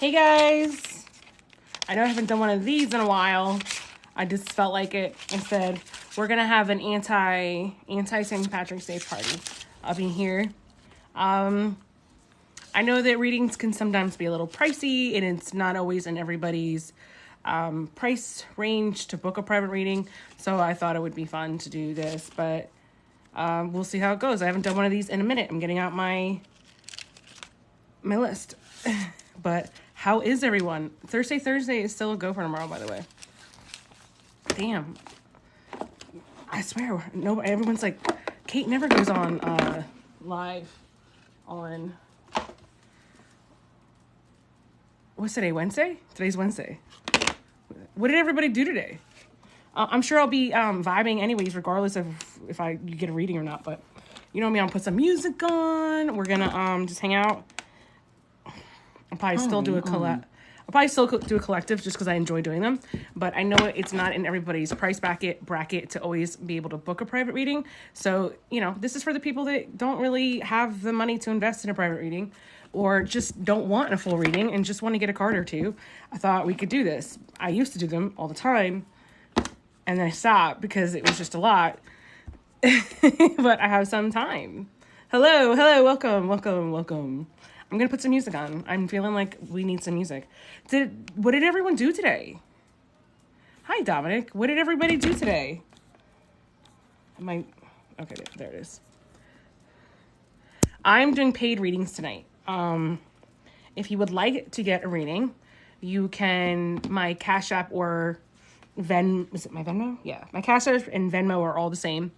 Hey guys, I know I haven't done one of these in a while. I just felt like it. Instead, we're gonna have an anti St. Patrick's Day party up in here. I know that readings can sometimes be a little pricey, and it's not always in everybody's price range to book a private reading. So I thought it would be fun to do this, but we'll see how it goes. I haven't done one of these in a minute. I'm getting out my list. But how is everyone? Thursday is still a go for tomorrow, by the way. Damn. I swear, no, everyone's like, Kate never goes on live on, what's today, Wednesday? Today's Wednesday. What did everybody do today? I'm sure I'll be vibing anyways, regardless of if you get a reading or not, but you know me, I'll put some music on. We're gonna just hang out. I'll probably still do a collective just because I enjoy doing them. But I know it's not in everybody's price bracket to always be able to book a private reading. So, you know, this is for the people that don't really have the money to invest in a private reading or just don't want a full reading and just want to get a card or two. I thought we could do this. I used to do them all the time, and then I stopped because it was just a lot. But I have some time. Hello, welcome. I'm going to put some music on. I'm feeling like we need some music. What did everyone do today? Hi, Dominic. What did everybody do today? Okay, there it is. I'm doing paid readings tonight. If you would like to get a reading, you can, my Cash App or is it my Venmo? Yeah, my Cash App and Venmo are all the same.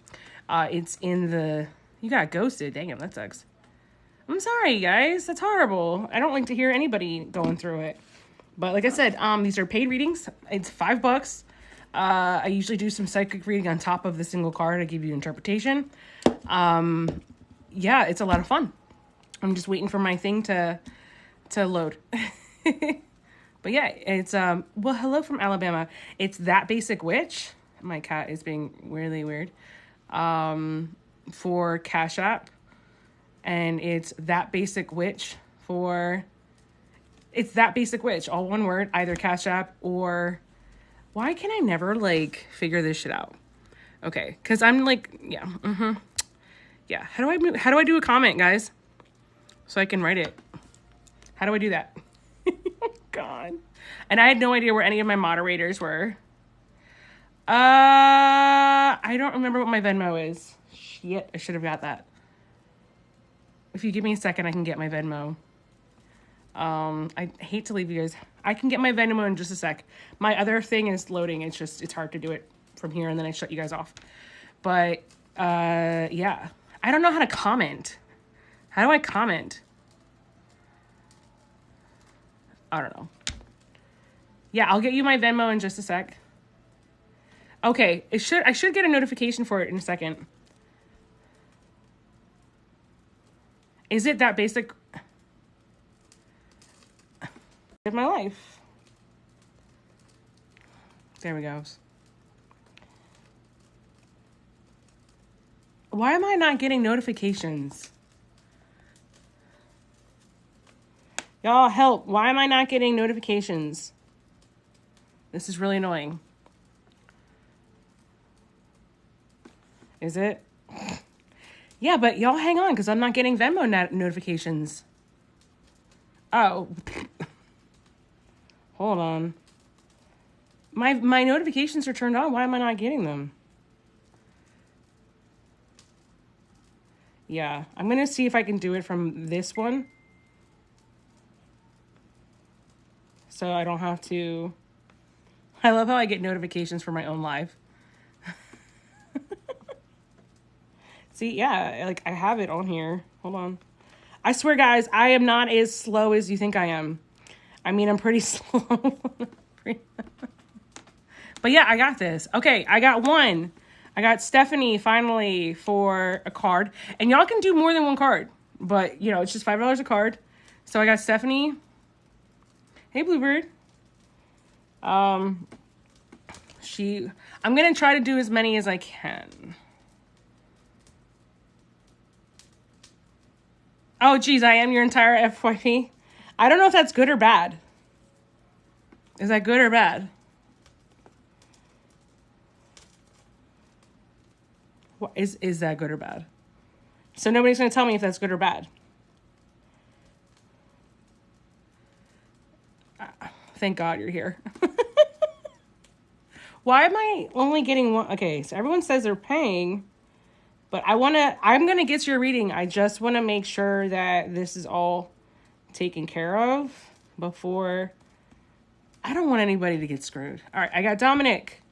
It's in you got ghosted. Dang it, that sucks. I'm sorry, guys. That's horrible. I don't like to hear anybody going through it. But like I said, these are paid readings. It's $5. I usually do some psychic reading on top of the single card. I give you interpretation. Yeah, it's a lot of fun. I'm just waiting for my thing to load. But yeah, it's, well, hello from Alabama. It's That Basic Witch. My cat is being really weird. For Cash App. And it's That Basic Witch it's That Basic Witch, all one word, either Cash App or, why can I never, figure this shit out? Okay, because I'm yeah, Yeah, how do I do a comment, guys? So I can write it. How do I do that? God. And I had no idea where any of my moderators were. I don't remember what my Venmo is. Shit, I should have got that. If you give me a second, I can get my Venmo. I hate to leave you guys. I can get my Venmo in just a sec. My other thing is loading. It's hard to do it from here, and then I shut you guys off. But, yeah. I don't know how to comment. How do I comment? I don't know. Yeah, I'll get you my Venmo in just a sec. Okay, I should get a notification for it in a second. Is it that basic? Of my life. There we go. Why am I not getting notifications? Y'all help. Why am I not getting notifications? This is really annoying. Is it? Yeah, but y'all hang on, because I'm not getting Venmo notifications. Oh. Hold on. My notifications are turned on. Why am I not getting them? Yeah, I'm going to see if I can do it from this one. So I don't have to... I love how I get notifications for my own live. See, yeah, I have it on here. Hold on. I swear, guys, I am not as slow as you think I am. I mean, I'm pretty slow. But yeah, I got this. Okay, I got one. I got Stephanie finally for a card. And y'all can do more than one card. But, you know, it's just $5 a card. So I got Stephanie. Hey, Bluebird. I'm going to try to do as many as I can. Oh, geez, I am your entire FYP. I don't know if that's good or bad. Is that good or bad? What, is that good or bad? So nobody's going to tell me if that's good or bad. Thank God you're here. Why am I only getting one? Okay, so everyone says they're paying, but I'm going to get your reading. I just want to make sure that this is all taken care of before. I don't want anybody to get screwed. All right, I got Dominic.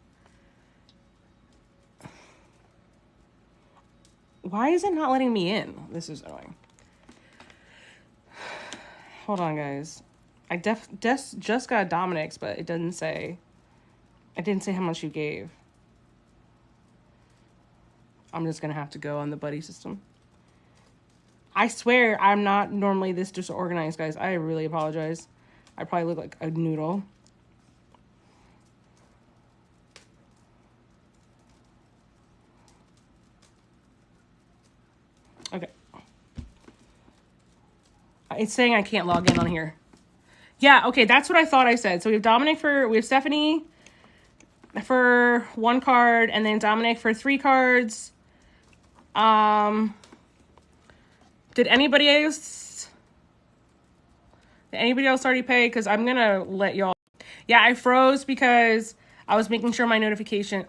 Why is it not letting me in? This is annoying. Hold on, guys. I just got Dominic's, but it didn't say how much you gave. I'm just going to have to go on the buddy system. I swear I'm not normally this disorganized, guys. I really apologize. I probably look like a noodle. Okay. It's saying I can't log in on here. Yeah, okay, that's what I thought I said. So we have we have Stephanie for 1 card, and then Dominic for 3 cards. Did anybody else already pay? Because I'm gonna let y'all. Yeah, I froze because I was making sure my notifications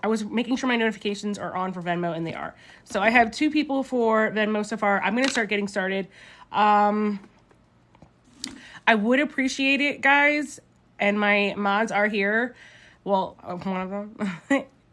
are on for Venmo, and they are. So I have 2 people for Venmo so far. I'm gonna start getting started. I would appreciate it, guys, and my mods are here. Well, one of them.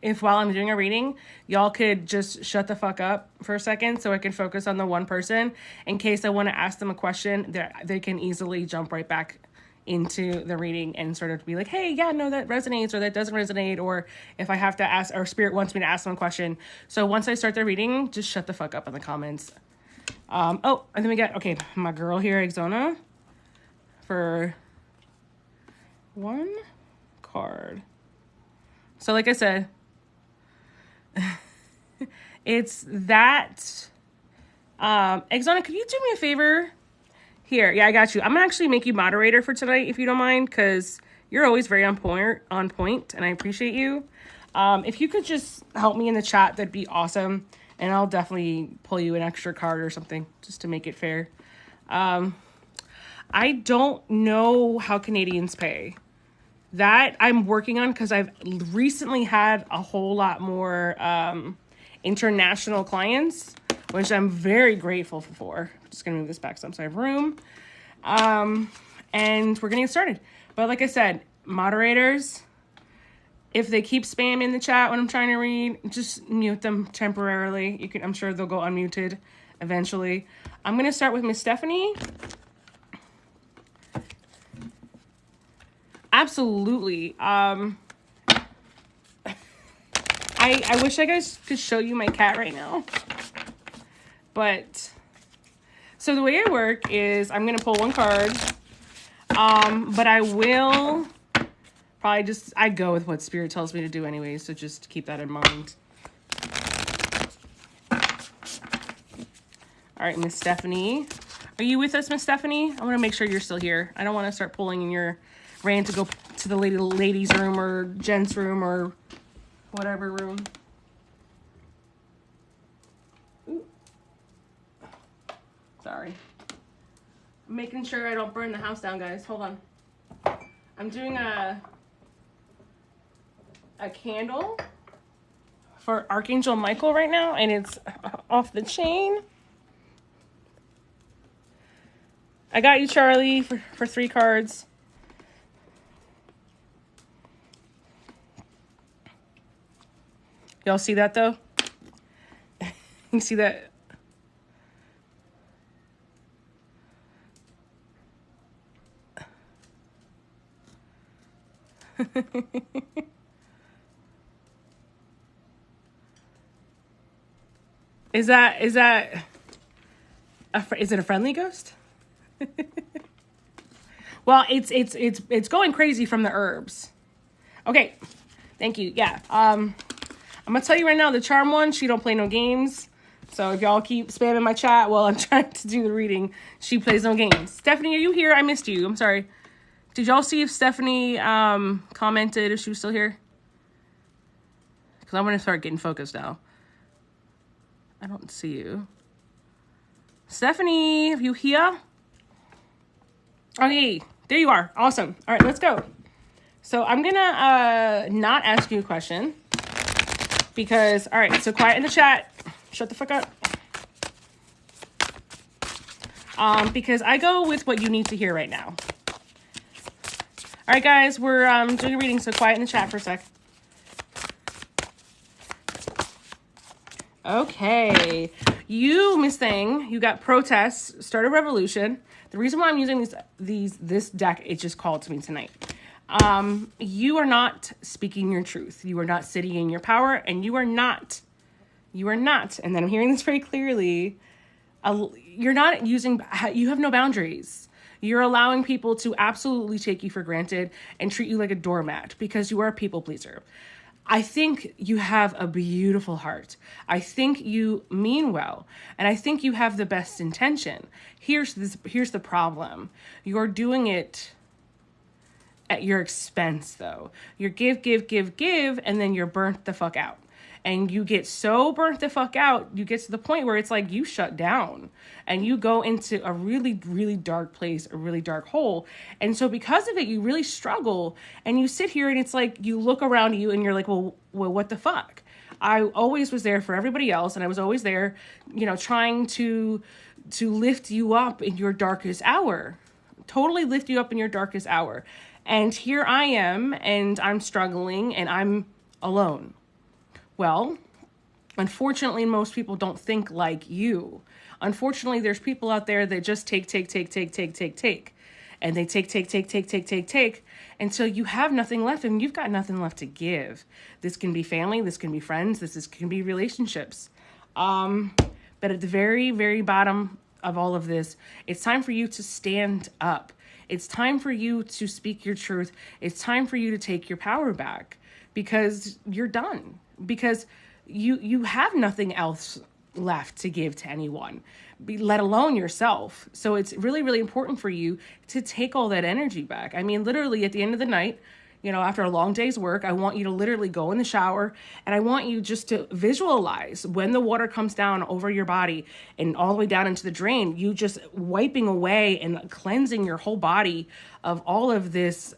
If while I'm doing a reading, y'all could just shut the fuck up for a second so I can focus on the one person in case I want to ask them a question that they can easily jump right back into the reading and sort of be like, hey, yeah, no, that resonates or that doesn't resonate, or if I have to ask, or Spirit wants me to ask them a question. So once I start the reading, just shut the fuck up in the comments. Oh, and then we got, okay, my girl here, Exona, for 1 card. So like I said, it's that. Exona, could you do me a favor? Here, yeah, I got you. I'm gonna actually make you moderator for tonight, if you don't mind, because you're always very on point, and I appreciate you. If you could just help me in the chat, that'd be awesome, and I'll definitely pull you an extra card or something just to make it fair. I don't know how Canadians pay. That I'm working on because I've recently had a whole lot more international clients, which I'm very grateful for. I'm just going to move this back so I have room. And we're going to get started. But like I said, moderators, if they keep spamming the chat when I'm trying to read, just mute them temporarily. I'm sure they'll go unmuted eventually. I'm going to start with Miss Stephanie. Absolutely. I wish I guys could show you my cat right now. But so the way I work is I'm going to pull 1 card. But I will probably I go with what Spirit tells me to do anyway, so just keep that in mind. All right, Miss Stephanie. Are you with us, Miss Stephanie? I want to make sure you're still here. I don't want to start pulling in your ran to go to the ladies' room or gents' room or whatever room. Ooh. Sorry. I'm making sure I don't burn the house down, guys. Hold on. I'm doing a candle for Archangel Michael right now, and it's off the chain. I got you, Charlie, for 3 cards. Y'all see that, though? You see that? Is it a friendly ghost? Well, it's going crazy from the herbs. Okay, thank you. Yeah. I'm gonna tell you right now, the charm one, she don't play no games. So if y'all keep spamming my chat while I'm trying to do the reading, she plays no games. Stephanie, are you here? I missed you. I'm sorry. Did y'all see if Stephanie commented if she was still here? Because I'm going to start getting focused now. I don't see you. Stephanie, are you here? Okay, there you are. Awesome. All right, let's go. So I'm going to not ask you a question. Because, all right, so quiet in the chat. Shut the fuck up. Because I go with what you need to hear right now. All right, guys, we're doing a reading, so quiet in the chat for a sec. Okay. You, Miss Thing, you got protests, start a revolution. The reason why I'm using this deck, it just called to me tonight. You are not speaking your truth. You are not sitting in your power, and you are not, and then I'm hearing this very clearly, you're not using, you have no boundaries. You're allowing people to absolutely take you for granted and treat you like a doormat because you are a people pleaser. I think you have a beautiful heart. I think you mean well, and I think you have the best intention. Here's the problem. You're doing it at your expense, though. You're give, and then you're burnt the fuck out. And you get so burnt the fuck out, you get to the point where it's like you shut down and you go into a really, really dark place, a really dark hole. And so because of it, you really struggle and you sit here and it's like you look around you and you're like, well, what the fuck? I always was there for everybody else. And I was always there, trying to lift you up in your darkest hour, totally lift you up in your darkest hour. And here I am and I'm struggling and I'm alone. Well, unfortunately, most people don't think like you. Unfortunately, there's people out there that just take. And they take until you have nothing left and you've got nothing left to give. This can be family, this can be friends, can be relationships. But at the very, very bottom of all of this, it's time for you to stand up. It's time for you to speak your truth. It's time for you to take your power back because you're done. Because you have nothing else left to give to anyone, let alone yourself. So it's really, really important for you to take all that energy back. I mean, literally at the end of the night, after a long day's work, I want you to literally go in the shower and I want you just to visualize when the water comes down over your body and all the way down into the drain, you just wiping away and cleansing your whole body of all of this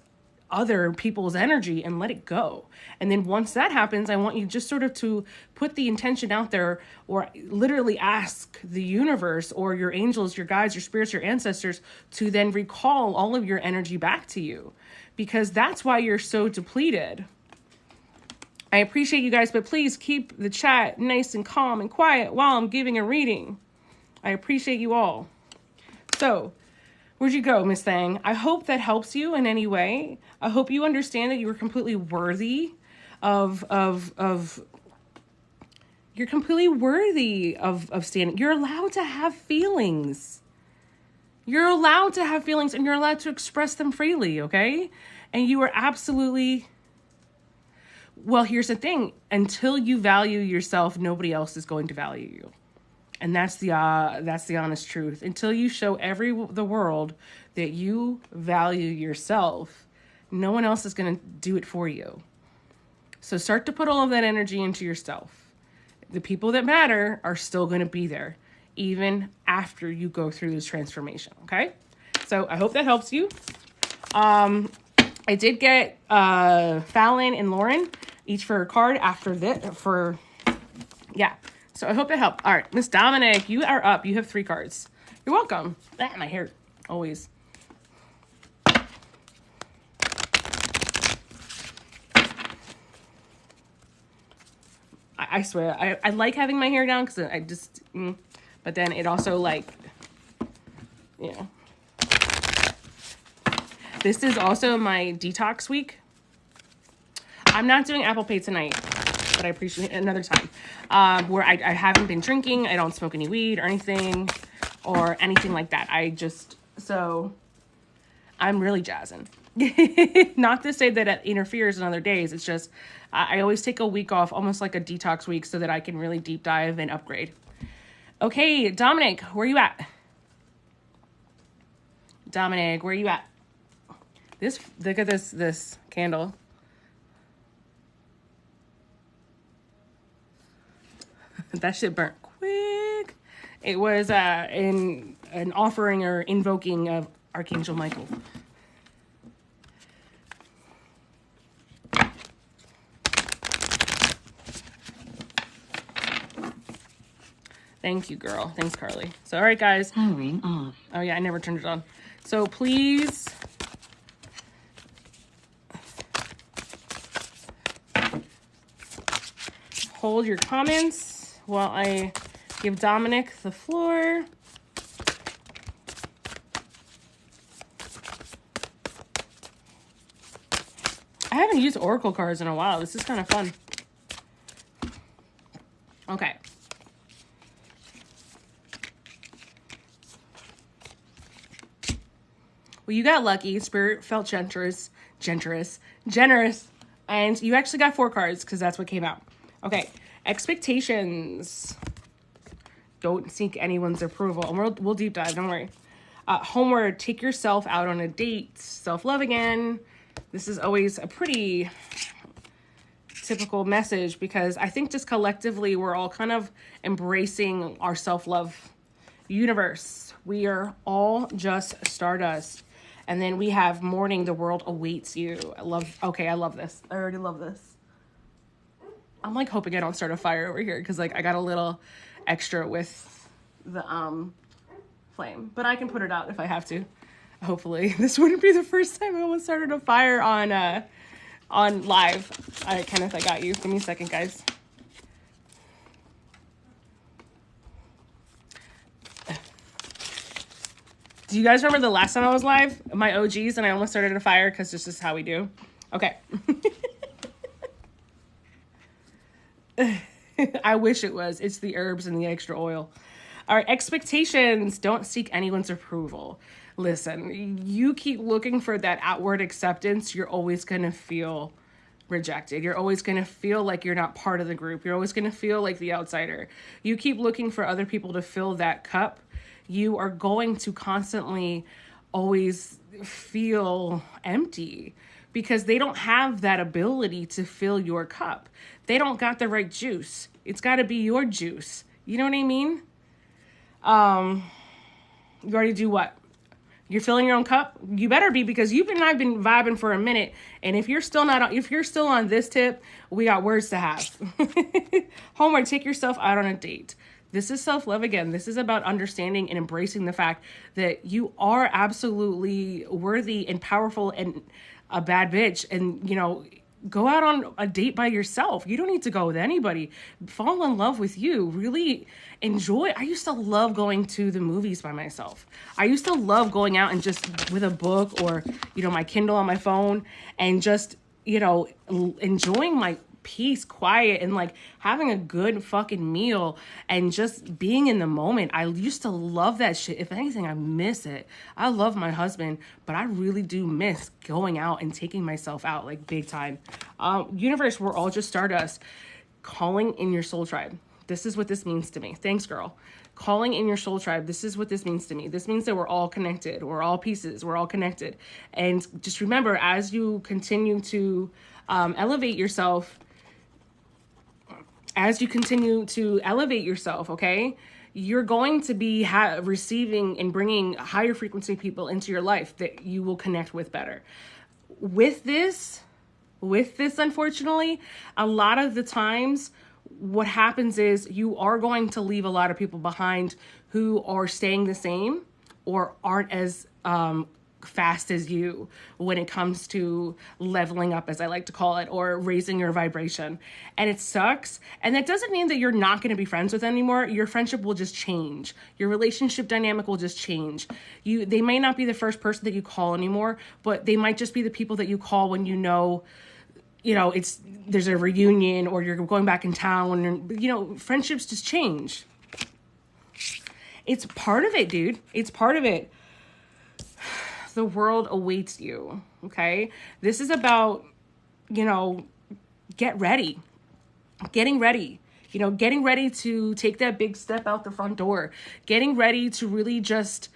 other people's energy and let it go. And then once that happens, I want you just sort of to put the intention out there or literally ask the universe or your angels, your guides, your spirits, your ancestors to then recall all of your energy back to you because that's why you're so depleted. I appreciate you guys, but please keep the chat nice and calm and quiet while I'm giving a reading. I appreciate you all. So, where'd you go, Miss Thang? I hope that helps you in any way. I hope you understand that you are completely worthy of you're completely worthy of standing. You're allowed to have feelings. You're allowed to have feelings and you're allowed to express them freely, okay? And you are absolutely, well, here's the thing. Until you value yourself, nobody else is going to value you. And that's the honest truth. Until you show the world that you value yourself, no one else is going to do it for you. So start to put all of that energy into yourself. The people that matter are still going to be there, even after you go through this transformation, okay? So I hope that helps you. I did get Fallon and Lauren each for a card after this, yeah. So I hope that helped. All right, Miss Dominic, you are up. You have 3 cards. You're welcome. My hair, always. I swear, I like having my hair down because I just, but then it also This is also my detox week. I'm not doing Apple Pay tonight, but I appreciate it another time. Where I haven't been drinking, I don't smoke any weed or anything like that. So I'm really jazzing. Not to say that it interferes in other days. It's just, I always take a week off, almost like a detox week, so that I can really deep dive and upgrade. Okay, Dominic, where you at? Look at this candle. That shit burnt quick. It was in an offering or invoking of Archangel Michael. Thank you, girl. Thanks, Carly. So, all right, guys. Powering off. Oh, yeah, I never turned it on. So, please... hold your comments while I give Dominic the floor. I haven't used Oracle cards in a while. This is kind of fun. Okay. Well, you got lucky. Spirit felt generous, and you actually got 4 cards because that's what came out. Okay, expectations. Don't seek anyone's approval. And we'll deep dive, don't worry. Homeward, take yourself out on a date. Self-love again. This is always a pretty typical message because I think just collectively we're all kind of embracing our self-love. Universe, we are all just stardust. And then we have morning, the world awaits you. I love this. I already love this. I'm like hoping I don't start a fire over here because like I got a little extra with the flame, but I can put it out if I have to. Hopefully this wouldn't be the first time I almost started a fire on live. All right, Kenneth, I got you. Give me a second, guys. Do you guys remember the last time I was live? My OGs, and I almost started a fire because this is how we do. Okay. I wish it was. It's the herbs and the extra oil. All right, expectations. Don't seek anyone's approval. Listen, you keep looking for that outward acceptance, you're always going to feel rejected. You're always going to feel like you're not part of the group. You're always going to feel like the outsider. You keep looking for other people to fill that cup. You are going to constantly always feel empty because they don't have that ability to fill your cup. They don't got the right juice. It's got to be your juice. You know what I mean? You already do what? You're filling your own cup? You better be, because I've been vibing for a minute. And if you're still on this tip, we got words to have. Homework, take yourself out on a date. This is self-love again. This is about understanding and embracing the fact that you are absolutely worthy and powerful and a bad bitch. And, go out on a date by yourself. You don't need to go with anybody. Fall in love with you. Really enjoy. I used to love going to the movies by myself. I used to love going out and just with a book or, my Kindle on my phone and just, enjoying my peace, quiet, and like having a good fucking meal and just being in the moment. I used to love that shit. If anything, I miss it. I love my husband, but I really do miss going out and taking myself out like big time. Universe, we're all just stardust. Calling in your soul tribe. This is what this means to me. Thanks, girl. Calling in your soul tribe. This is what this means to me. This means that we're all connected. We're all pieces. We're all connected. And just remember, as you continue to elevate yourself, okay, you're going to be receiving and bringing higher frequency people into your life that you will connect with better. With this, unfortunately, a lot of the times what happens is you are going to leave a lot of people behind who are staying the same or aren't as fast as you when it comes to leveling up, as I like to call it, or raising your vibration. And it sucks. And that doesn't mean that you're not going to be friends with them anymore. Your friendship will just change. Your relationship dynamic will just change. They may not be the first person that you call anymore, but they might just be the people that you call when there's a reunion or you're going back in town, and friendships just change. It's part of it, dude. It's part of it. The world awaits you, okay? This is about, getting ready, getting ready to take that big step out the front door, getting ready to really just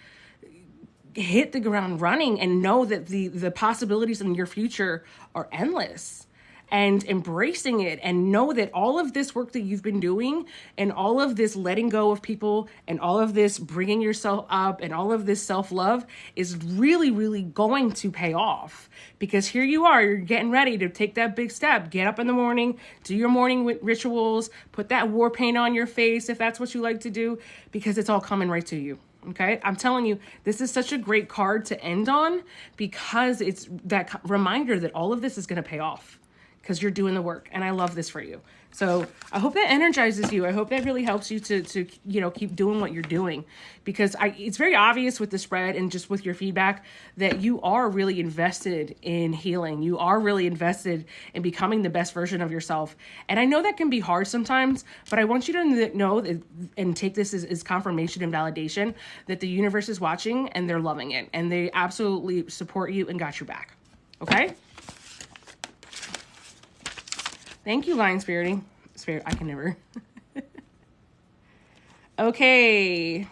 hit the ground running and know that the possibilities in your future are endless, and embracing it, and know that all of this work that you've been doing and all of this letting go of people and all of this bringing yourself up and all of this self-love is really, really going to pay off. Because here you are, you're getting ready to take that big step. Get up in the morning, do your morning rituals, put that war paint on your face if that's what you like to do, because it's all coming right to you. Okay, I'm telling you, this is such a great card to end on, because it's that reminder that all of this is going to pay off because you're doing the work. And I love this for you. So I hope that energizes you. I hope that really helps you to you know, keep doing what you're doing, because it's very obvious with the spread and just with your feedback that you are really invested in healing. You are really invested in becoming the best version of yourself. And I know that can be hard sometimes, but I want you to know that, and take this as confirmation and validation, that the universe is watching and they're loving it and they absolutely support you and got your back. Okay? Thank you, Lion Spiriting. Spirit, I can never. Okay.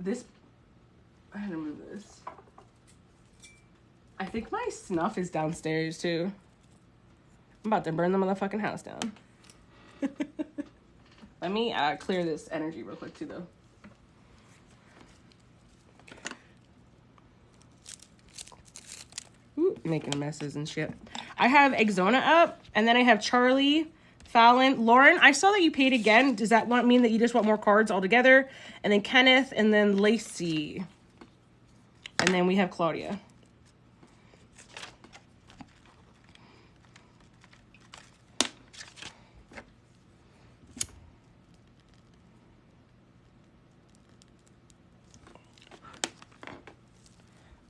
I had to move this. I think my snuff is downstairs, too. I'm about to burn the motherfucking house down. Let me clear this energy real quick, too, though. Ooh, making messes and shit. I have Exona up, and then I have Charlie, Fallon, Lauren. I saw that you paid again. Does that mean that you just want more cards altogether? And then Kenneth, and then Lacey. And then we have Claudia.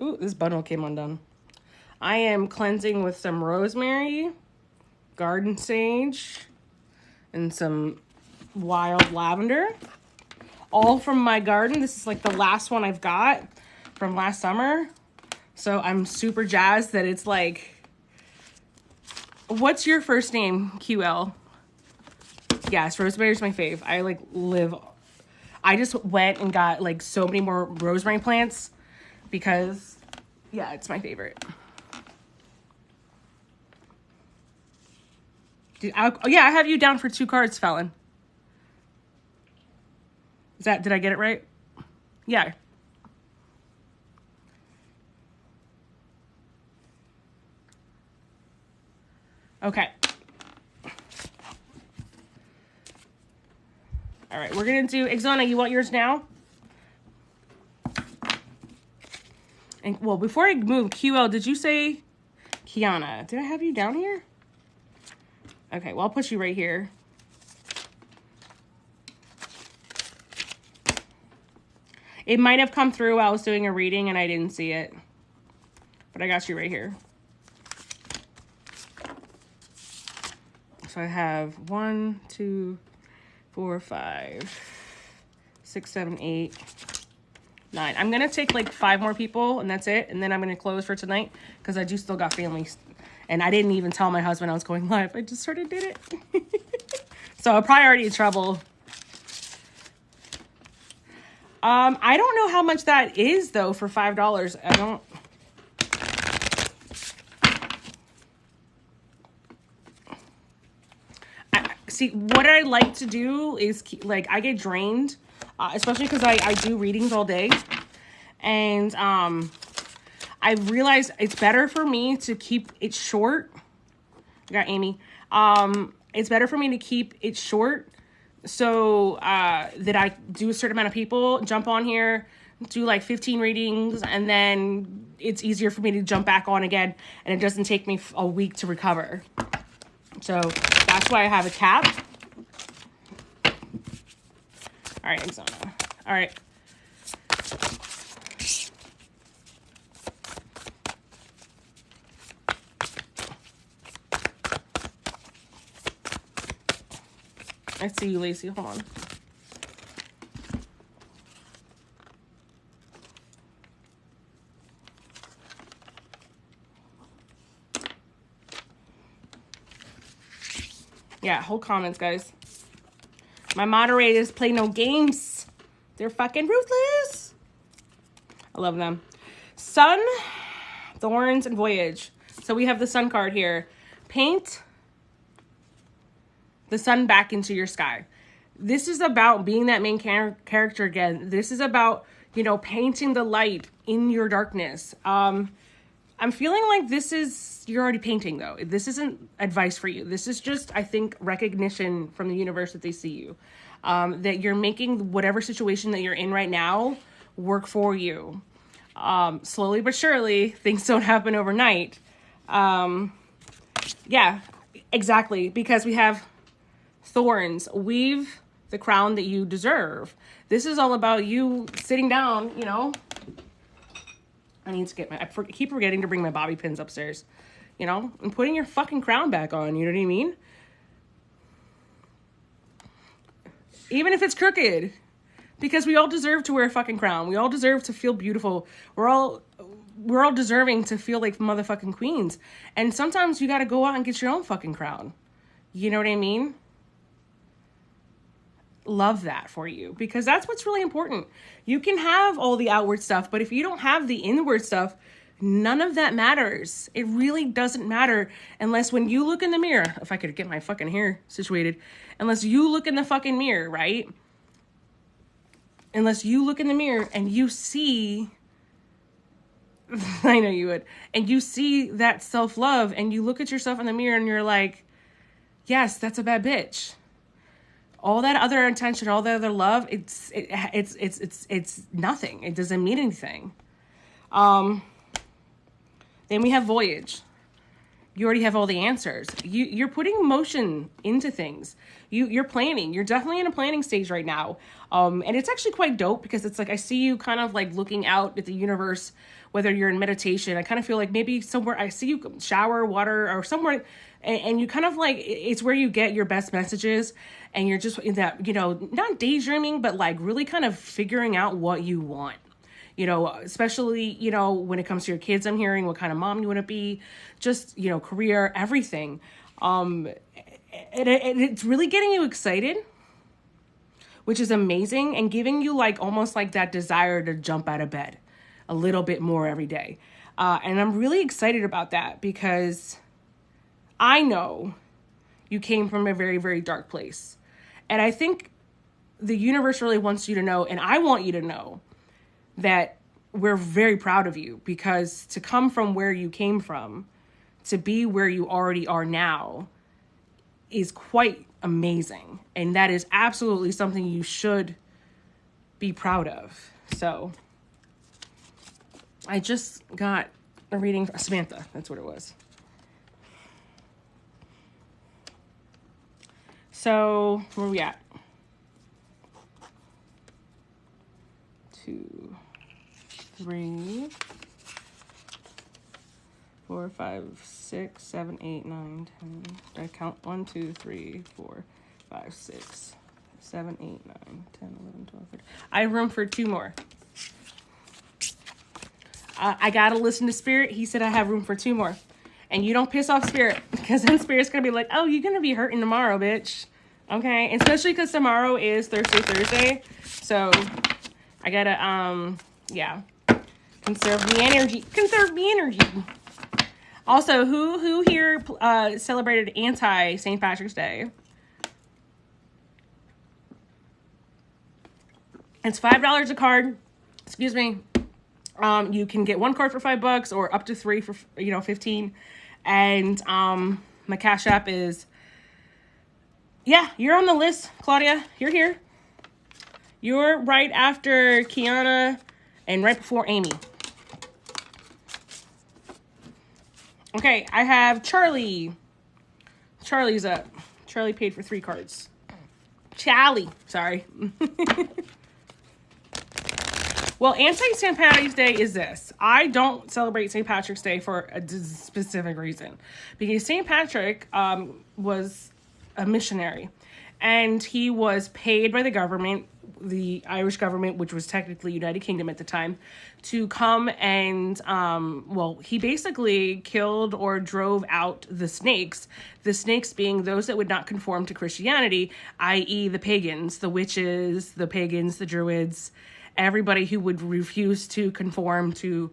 Ooh, this bundle came undone. I am cleansing with some rosemary, garden sage, and some wild lavender. All from my garden. This is like the last one I've got from last summer. So I'm super jazzed that it's like... What's your first name, QL? Yes, rosemary's my fave. I like live... I just went and got like so many more rosemary plants because, yeah, it's my favorite. Yeah, I have you down for 2 cards, Fallon. Did I get it right? Yeah. Okay. All right, we're going to do Exona. You want yours now? And well, before I move, QL, did you say Kiana? Did I have you down here? Okay, well, I'll put you right here. It might have come through while I was doing a reading and I didn't see it. But I got you right here. So I have 1, 2, 4, 5, 6, 7, 8, 9. I'm going to take like 5 more people and that's it. And then I'm going to close for tonight because I do still got families. And I didn't even tell my husband I was going live. I just sort of did it. So I'm probably already in trouble. I don't know how much that is, though, for $5. I don't... See, what I like to do is, like, I get drained, especially because I do readings all day. And I realized it's better for me to keep it short. I got Amy. It's better for me to keep it short so that I do a certain amount of people, jump on here, do like 15 readings, and then it's easier for me to jump back on again, and it doesn't take me a week to recover. So that's why I have a cap. All right, Exona. All right. I see you, Lacey. Hold on. Yeah, hold comments, guys. My moderators play no games. They're fucking ruthless. I love them. Sun, Thorns, and Voyage. So we have the Sun card here. Paint the sun back into your sky. This is about being that main character again. This is about, you know, painting the light in your darkness. I'm feeling like you're already painting though. This isn't advice for you. This is just, I think, recognition from the universe that they see you. That you're making whatever situation that you're in right now work for you. Slowly but surely, things don't happen overnight. Yeah, exactly. Because we have Thorns. Weave the crown that you deserve. This is all about you sitting down, you know. I need to get I keep forgetting to bring my bobby pins upstairs, you know, and putting your fucking crown back on, you know what I mean? Even if it's crooked, because we all deserve to wear a fucking crown. We all deserve to feel beautiful. We're all deserving to feel like motherfucking queens. And sometimes you got to go out and get your own fucking crown. You know what I mean? Love that for you, because that's what's really important. You can have all the outward stuff, but if you don't have the inward stuff, none of that matters. It really doesn't matter unless when you look in the mirror, if I could get my fucking hair situated, unless you look in the fucking mirror, right? Unless you look in the mirror and you see, I know you would, and you see that self-love and you look at yourself in the mirror and you're like, yes, that's a bad bitch. All that other attention, all that other love, it's nothing. It doesn't mean anything. Then we have Voyage. You already have all the answers. You're putting motion into things. You're planning. You're definitely in a planning stage right now. And it's actually quite dope because it's like I see you kind of like looking out at the universe, whether you're in meditation. I kind of feel like maybe somewhere I see you shower, water, or somewhere, and you kind of like it's where you get your best messages, and you're just in that, you know, not daydreaming, but like really kind of figuring out what you want. You know, especially, you know, when it comes to your kids, I'm hearing what kind of mom you want to be, just, you know, career, everything. It's really getting you excited, which is amazing, and giving you like almost like that desire to jump out of bed a little bit more every day. And I'm really excited about that because I know you came from a very, very dark place. And I think the universe really wants you to know, and I want you to know, that we're very proud of you, because to come from where you came from to be where you already are now is quite amazing. And that is absolutely something you should be proud of. So I just got a reading for Samantha. That's what it was. So where are we at? 2, 3, 4, 5, 6, 7, 8, 9, 10. Did I count? 1, 2, 3, 4, 5, 6, 7, 8, 9, 10, 11, 12, 13. I have room for 2 more. I gotta listen to Spirit. He said I have room for 2 more. And you don't piss off Spirit, because then Spirit's gonna be like, oh, you're gonna be hurting tomorrow, bitch. Okay? And especially because tomorrow is Thursday. So I gotta, yeah. Conserve the energy. Also, who here celebrated anti-St. Patrick's Day? It's $5 a card. Excuse me. You can get 1 card for $5 or up to 3 for, 15. And my Cash App is, yeah, you're on the list, Claudia. You're here. You're right after Kiana and right before Amy. Okay, I have Charlie. Charlie's up. Charlie paid for 3 cards. Charlie, sorry. Well, anti-St. Patty's Day is this. I don't celebrate St. Patrick's Day for a specific reason. Because St. Patrick was a missionary. And he was paid by the government, the Irish government, which was technically United Kingdom at the time, to come and, he basically killed or drove out the snakes being those that would not conform to Christianity, i.e. the pagans, the witches, the pagans, the druids, everybody who would refuse to conform to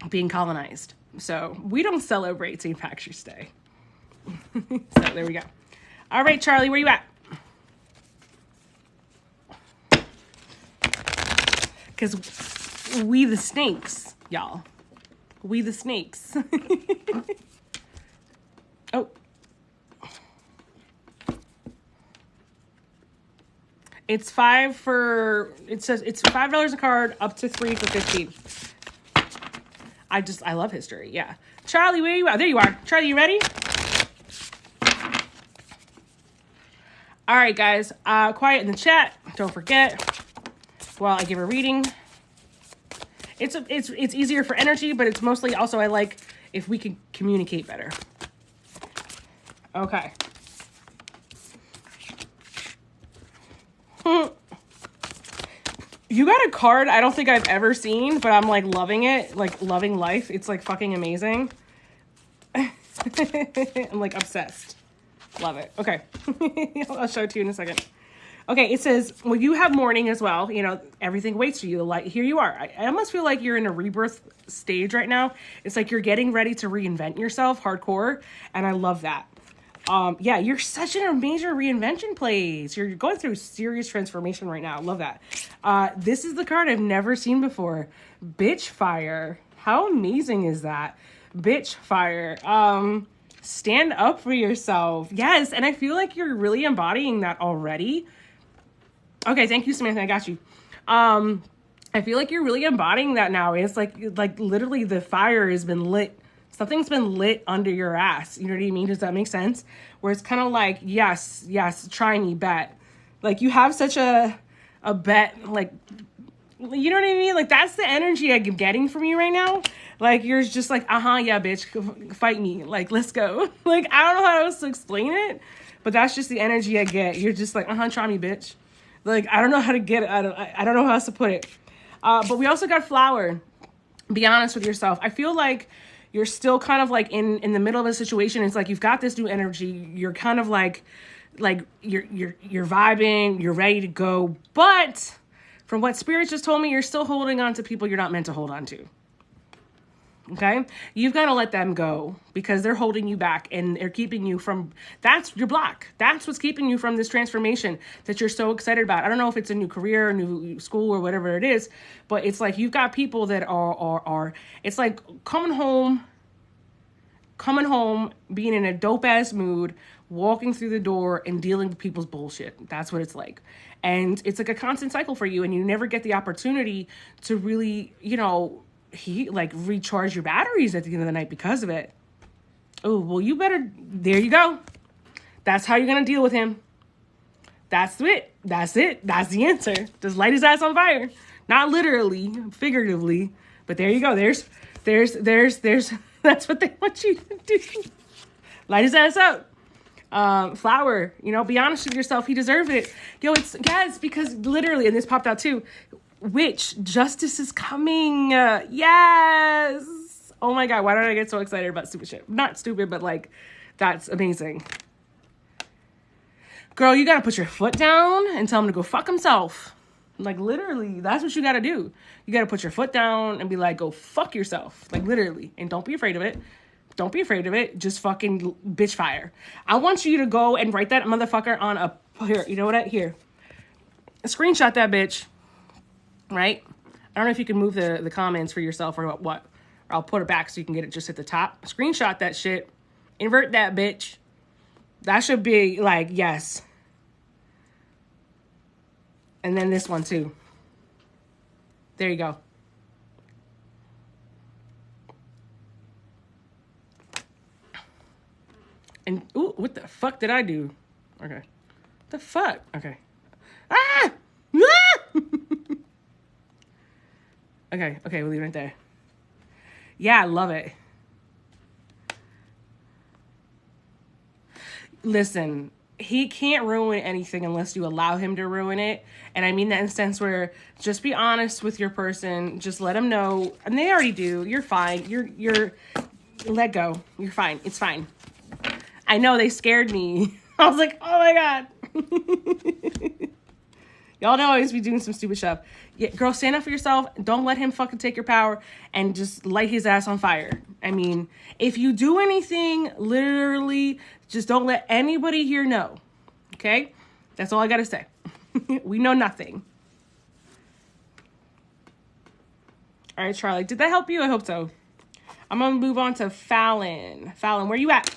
being colonized. So we don't celebrate St. Patrick's Day. So there we go. All right, Charlie, where you at? Because we the snakes, y'all. We the snakes. Oh. It says it's $5 a card, up to 3 for 15. I love history, yeah. Charlie, where you at? There you are. Charlie, you ready? All right, guys. Quiet in the chat. Don't forget. While I give a reading. It's easier for energy, but it's mostly also I like if we can communicate better. Okay. You got a card I don't think I've ever seen, but I'm like loving it, like loving life. It's like fucking amazing. I'm like obsessed. Love it. Okay. I'll show it to you in a second. Okay, it says, well, you have mourning as well. You know, everything waits for you. Like, here you are. I almost feel like you're in a rebirth stage right now. It's like you're getting ready to reinvent yourself hardcore. And I love that. Yeah, you're such a major reinvention place. You're going through serious transformation right now. Love that. This is the card I've never seen before. Bitch Fire. How amazing is that? Bitch Fire. Stand up for yourself. Yes, and I feel like you're really embodying that already. Okay, thank you, Samantha. I got you. I feel like you're really embodying that now. It's like literally the fire has been lit. Something's been lit under your ass. You know what I mean? Does that make sense? Where it's kind of like, yes, try me, bet. Like, you have such a bet, like, you know what I mean? Like, that's the energy I'm getting from you right now. Like, you're just like, yeah, bitch, fight me. Like, let's go. Like, I don't know how else to explain it, but that's just the energy I get. You're just like, try me, bitch. Like, I don't know how to get it. I don't know how else to put it. But we also got Flower. Be honest with yourself. I feel like you're still kind of like in the middle of a situation. It's like you've got this new energy. You're kind of like you're vibing. You're ready to go. But from what Spirit just told me, you're still holding on to people you're not meant to hold on to. Okay? You've got to let them go because they're holding you back and they're keeping you from, that's your block. That's what's keeping you from this transformation that you're so excited about. I don't know if it's a new career, a new school or whatever it is, but it's like you've got people that are it's like coming home, being in a dope ass mood, walking through the door and dealing with people's bullshit. That's what it's like. And it's like a constant cycle for you and you never get the opportunity to really, recharge your batteries at the end of the night because of it. Oh, well, you better, there you go. That's how you're going to deal with him. That's it. That's the answer. Just light his ass on fire. Not literally, figuratively, but there you go. There's, that's what they want you to do. Light his ass up. Flower, be honest with yourself. He deserved it. It's because literally, and this popped out too, Witch, justice is coming. Yes. Oh my God. Why did I get so excited about stupid shit? Not stupid, but like, that's amazing. Girl, you got to put your foot down and tell him to go fuck himself. Like, literally, that's what you got to do. You got to put your foot down and be like, go fuck yourself. Like, literally. And don't be afraid of it. Don't be afraid of it. Just fucking bitch fire. I want you to go and write that motherfucker on here. You know what? Here. Screenshot that bitch. Right? I don't know if you can move the comments for yourself or what. Or I'll put it back so you can get it just at the top. Screenshot that shit. Invert that bitch. That should be like, yes. And then this one too. There you go. And, ooh, what the fuck did I do? Okay. What the fuck? Okay. Ah! Ah! Okay, we'll leave it right there. Yeah, I love it. Listen, he can't ruin anything unless you allow him to ruin it. And I mean that in the sense where just be honest with your person. Just let them know. And they already do. You're fine. You're let go. You're fine. It's fine. I know they scared me. I was like, oh my God. Y'all know I always be doing some stupid stuff. Yeah, girl, stand up for yourself. Don't let him fucking take your power and just light his ass on fire. I mean, if you do anything, literally, just don't let anybody here know. Okay? That's all I gotta say. We know nothing. All right, Charlie. Did that help you? I hope so. I'm gonna move on to Fallon. Fallon, where you at?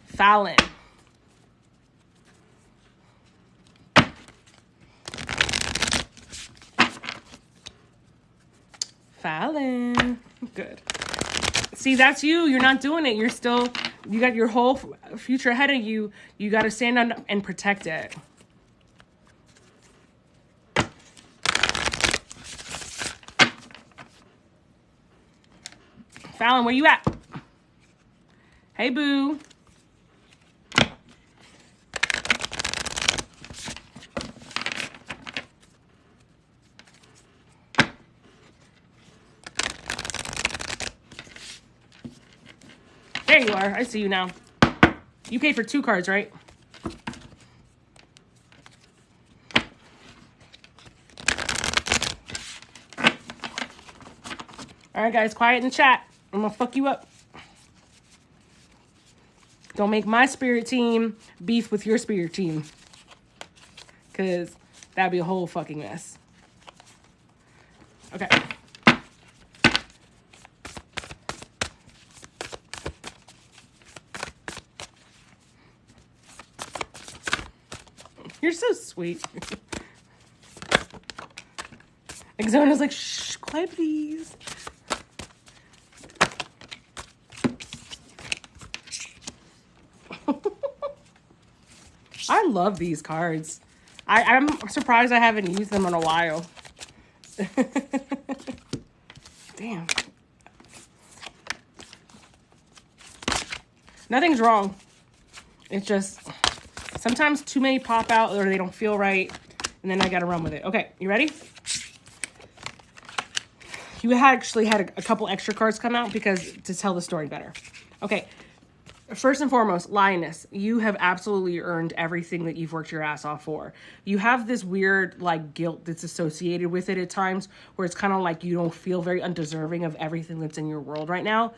Fallon. Fallon. Good. See, that's you. You're not doing it. You're still, you got your whole future ahead of you. You got to stand on and protect it. Fallon, where you at? Hey, boo. There you are. I see you now. You paid for 2 cards, right? All right, guys, quiet in the chat. I'm going to fuck you up. Don't make my spirit team beef with your spirit team. Because that'd be a whole fucking mess. Okay. You're so sweet. Exona's like, shh, quiet please. I love these cards. I'm surprised I haven't used them in a while. Damn. Nothing's wrong. It's just sometimes too many pop out or they don't feel right. And then I got to run with it. Okay, you ready? You actually had a couple extra cards come out because to tell the story better. Okay. First and foremost, Lioness, you have absolutely earned everything that you've worked your ass off for. You have this weird, like, guilt that's associated with it at times, where it's kind of like you don't feel very undeserving of everything that's in your world right now.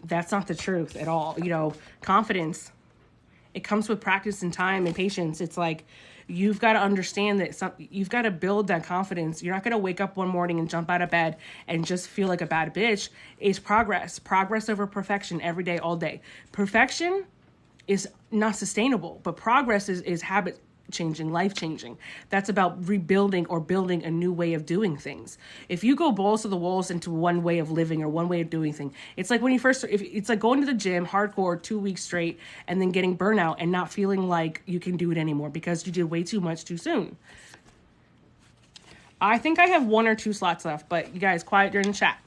That's not the truth at all. You know, confidence, it comes with practice and time and patience. It's like, you've got to understand that you've got to build that confidence. You're not going to wake up one morning and jump out of bed and just feel like a bad bitch. It's progress over perfection every day, all day. Perfection is not sustainable, but progress is habit changing, life changing. That's about rebuilding or building a new way of doing things. If you go balls to the walls into one way of living or one way of doing things, it's like when you first, it's like going to the gym hardcore 2 weeks straight and then getting burnout and not feeling like you can do it anymore because you did way too much too soon. I think I have 1 or 2 slots left, but you guys quiet during the chat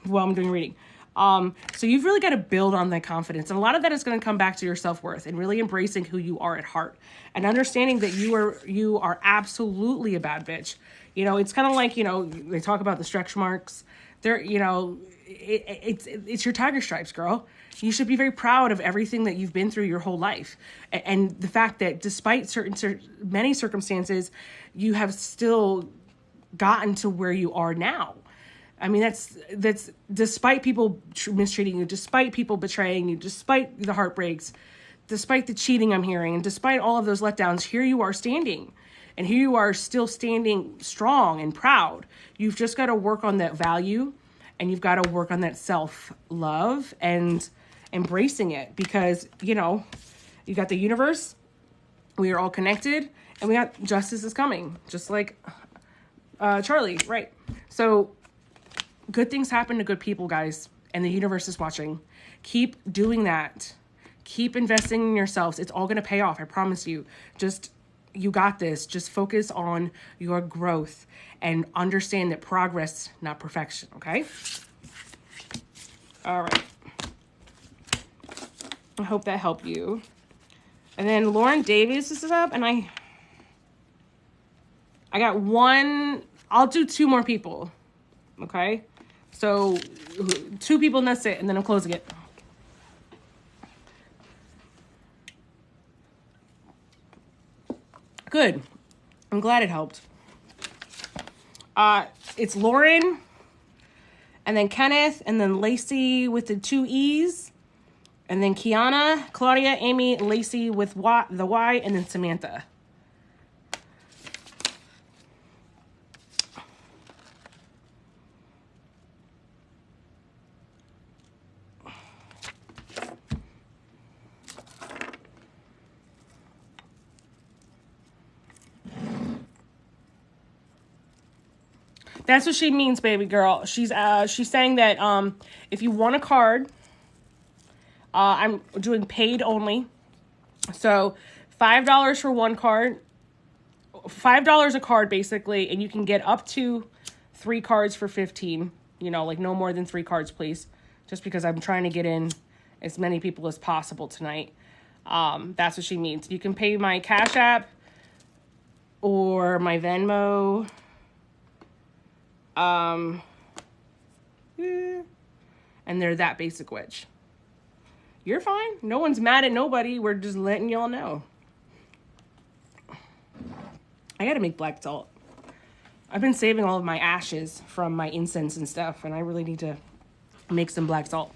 while I'm doing reading. So you've really got to build on that confidence. And a lot of that is going to come back to your self-worth and really embracing who you are at heart and understanding that you are absolutely a bad bitch. You know, it's kind of like, you know, they talk about the stretch marks. They're, you know, it's your tiger stripes, girl. You should be very proud of everything that you've been through your whole life. And the fact that despite many circumstances, you have still gotten to where you are now. I mean, that's despite people mistreating you, despite people betraying you, despite the heartbreaks, despite the cheating I'm hearing, and despite all of those letdowns, here you are standing. And here you are still standing strong and proud. You've just got to work on that value, and you've got to work on that self-love and embracing it. Because, you know, you got the universe, we are all connected, and we got justice is coming. Just like Charlie, right? So good things happen to good people, guys, and the universe is watching. Keep doing that. Keep investing in yourselves. It's all going to pay off. I promise you. You got this. Just focus on your growth and understand that progress, not perfection. Okay? All right. I hope that helped you. And then Lauren Davis is up, and I got 1. I'll do 2 more people. Okay? So 2 people and that's it. And then I'm closing it. Good. I'm glad it helped. It's Lauren, and then Kenneth, and then Lacey with the 2 E's, and then Kiana, Claudia, Amy, Lacey with the Y, and then Samantha. That's what she means, baby girl. She's saying that if you want a card, I'm doing paid only. So $5 for one card, $5 a card basically, and you can get up to 3 cards for $15. You know, like no more than 3 cards, please. Just because I'm trying to get in as many people as possible tonight. That's what she means. You can pay my Cash App or my Venmo. And they're that basic witch. You're fine. No one's mad at nobody. We're just letting y'all know. I gotta make black salt. I've been saving all of my ashes from my incense and stuff, and I really need to make some black salt.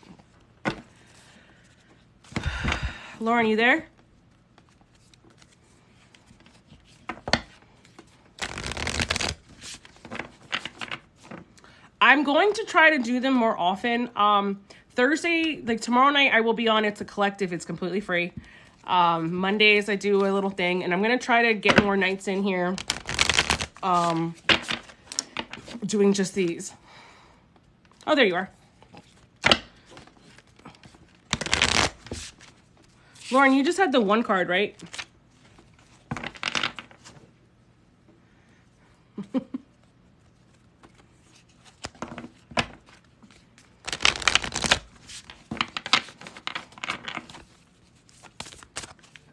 Lauren, you there? I'm going to try to do them more often. Thursday, like tomorrow night, I will be on It's a Collective. It's completely free. Mondays, I do a little thing, and I'm going to try to get more nights in here doing just these. Oh, there you are. Lauren, you just had the 1 card, right?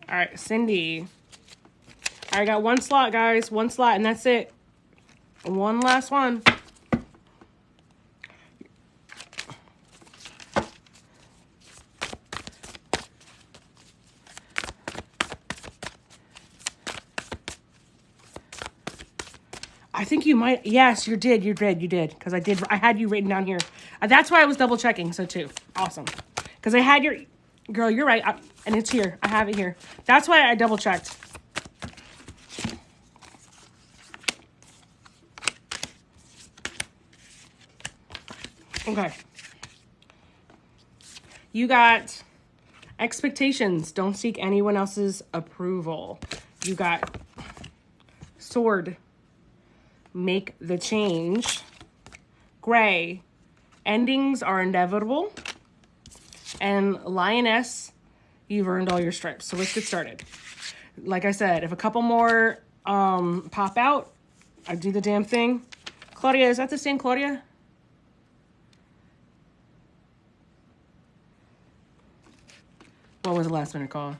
All right, Cindy. I got 1 slot, guys. 1 slot, and that's it. 1 last one. I think you might. Yes, you did. You did. Because I had you written down here. That's why I was double checking. So too. Awesome. Because I had your... Girl, you're right. And it's here. I have it here. That's why I double checked. Okay. You got expectations. Don't seek anyone else's approval. You got sword. Make the change. Gray. Endings are inevitable. And lioness, you've earned all your stripes. So let's get started. Like I said, if a couple more pop out, I do the damn thing. Claudia, is that the same Claudia? What was the last minute call?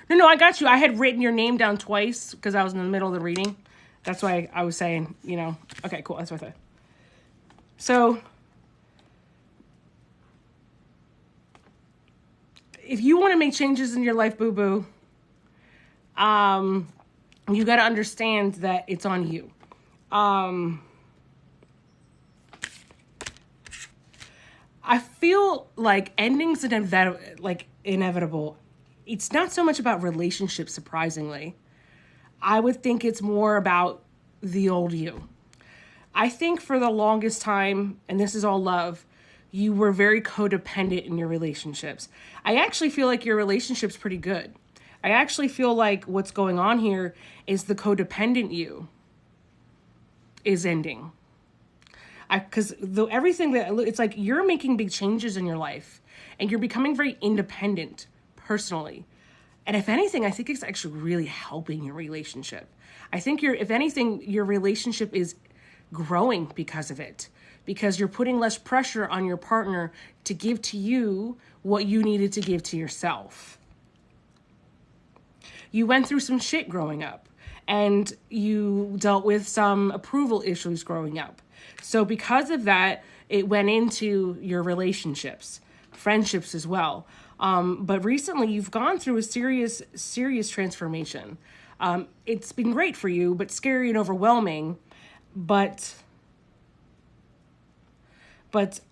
No, I got you. I had written your name down twice because I was in the middle of the reading. That's why I was saying, you know. Okay, cool. That's what I thought. So, if you want to make changes in your life, boo-boo, you got to understand that it's on you. I feel like endings are inevitable. It's not so much about relationships, surprisingly. I would think it's more about the old you. I think for the longest time, and this is all love, you were very codependent in your relationships. I actually feel like your relationship's pretty good. I actually feel like what's going on here is the codependent you is ending. Because everything that it's like you're making big changes in your life and you're becoming very independent personally. And if anything, I think it's actually really helping your relationship. I think if anything, your relationship is growing because of it, because you're putting less pressure on your partner to give to you what you needed to give to yourself. You went through some shit growing up and you dealt with some approval issues growing up. So because of that, it went into your relationships. friendships as well. But recently you've gone through a serious transformation. It's been great for you, but scary and overwhelming. But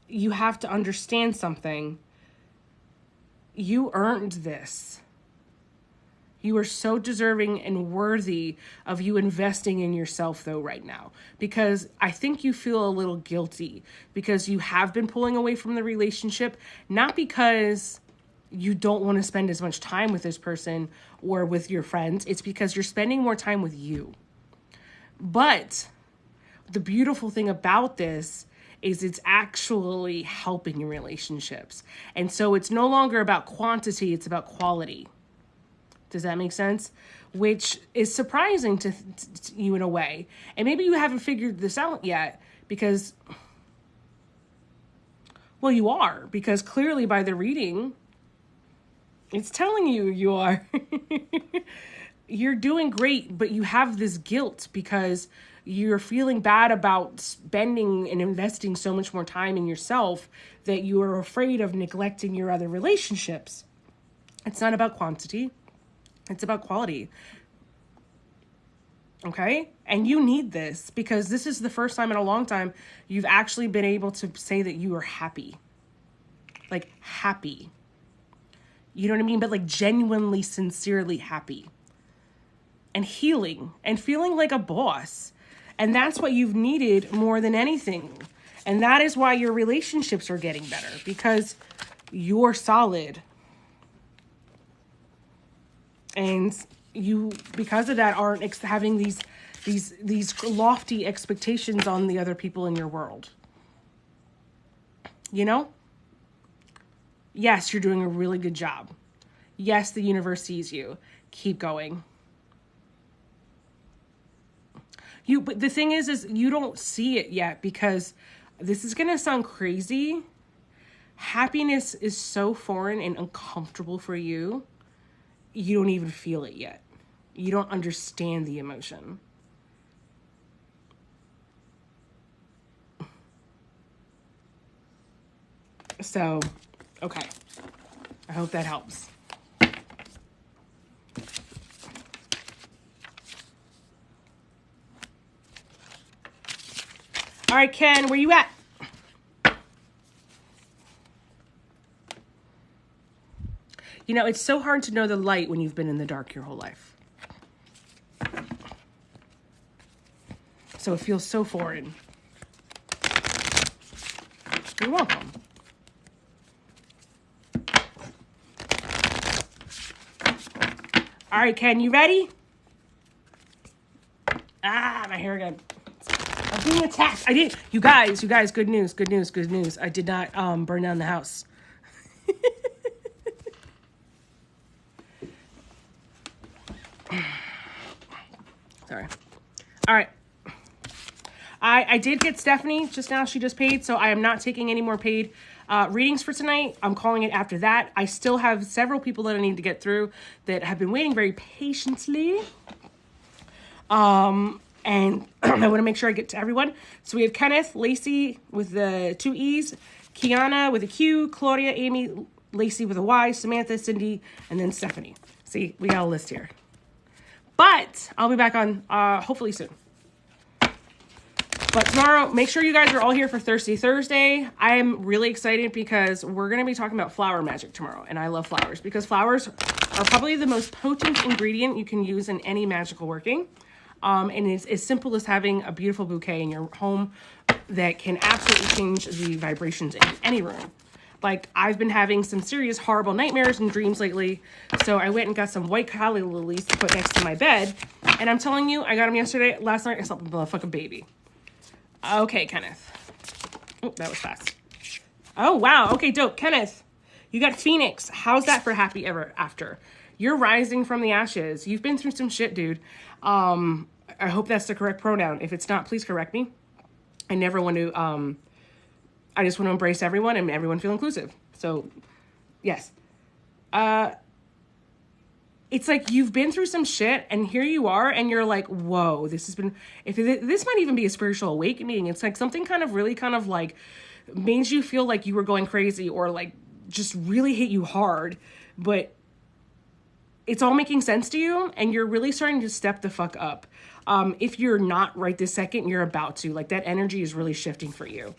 you have to understand something. You earned this. You are so deserving and worthy of you investing in yourself, though, right now. Because I think you feel a little guilty because you have been pulling away from the relationship, not because you don't want to spend as much time with this person or with your friends. It's because you're spending more time with you. But the beautiful thing about this is it's actually helping your relationships. And so it's no longer about quantity, it's about quality. Does that make sense? Which is surprising to you in a way. And maybe you haven't figured this out yet because, well, you are. Because clearly by the reading, it's telling you are. You're doing great, but you have this guilt because you're feeling bad about spending and investing so much more time in yourself that you are afraid of neglecting your other relationships. It's not about quantity. It's about quality. Okay? And you need this because this is the first time in a long time you've actually been able to say that you are happy. Like, happy. You know what I mean? But like genuinely, sincerely happy. And healing. And feeling like a boss. And that's what you've needed more than anything. And that is why your relationships are getting better. Because you're solid. And you, because of that, aren't having these lofty expectations on the other people in your world. You know? Yes, you're doing a really good job. Yes, the universe sees you. Keep going. But the thing is you don't see it yet because this is going to sound crazy. Happiness is so foreign and uncomfortable for you. You don't even feel it yet. You don't understand the emotion. So, okay. I hope that helps. All right, Ken, where you at? You know, it's so hard to know the light when you've been in the dark your whole life. So it feels so foreign. You're welcome. All right, Ken, you ready? Ah, my hair again. I'm being attacked. I did. You guys, good news. I did not burn down the house. Sorry. All right. I did get Stephanie just now. She just paid, so I am not taking any more paid readings for tonight. I'm calling it after that. I still have several people that I need to get through that have been waiting very patiently. And I want to make sure I get to everyone. So we have Kenneth, Lacey with the 2 E's, Kiana with a Q, Claudia, Amy, Lacey with a Y, Samantha, Cindy, and then Stephanie. See, we got a list here. But I'll be back on hopefully soon. But tomorrow, make sure you guys are all here for Thirsty Thursday. I am really excited because we're going to be talking about flower magic tomorrow. And I love flowers because flowers are probably the most potent ingredient you can use in any magical working. And it's as simple as having a beautiful bouquet in your home that can absolutely change the vibrations in any room. Like, I've been having some serious horrible nightmares and dreams lately. So I went and got some white calla lilies to put next to my bed. And I'm telling you, I got them last night. I slept with a fucking baby. Okay, Kenneth. Oh, that was fast. Oh, wow. Okay, dope. Kenneth, you got Phoenix. How's that for happy ever after? You're rising from the ashes. You've been through some shit, dude. I hope that's the correct pronoun. If it's not, please correct me. I never want to, I just want to embrace everyone and everyone feel inclusive. So, yes. It's like you've been through some shit and here you are and you're like, whoa, this might even be a spiritual awakening. It's like something kind of really kind of like made you feel like you were going crazy or like just really hit you hard, but it's all making sense to you, and you're really starting to step the fuck up. If you're not right this second, you're about to. Like, that energy is really shifting for you.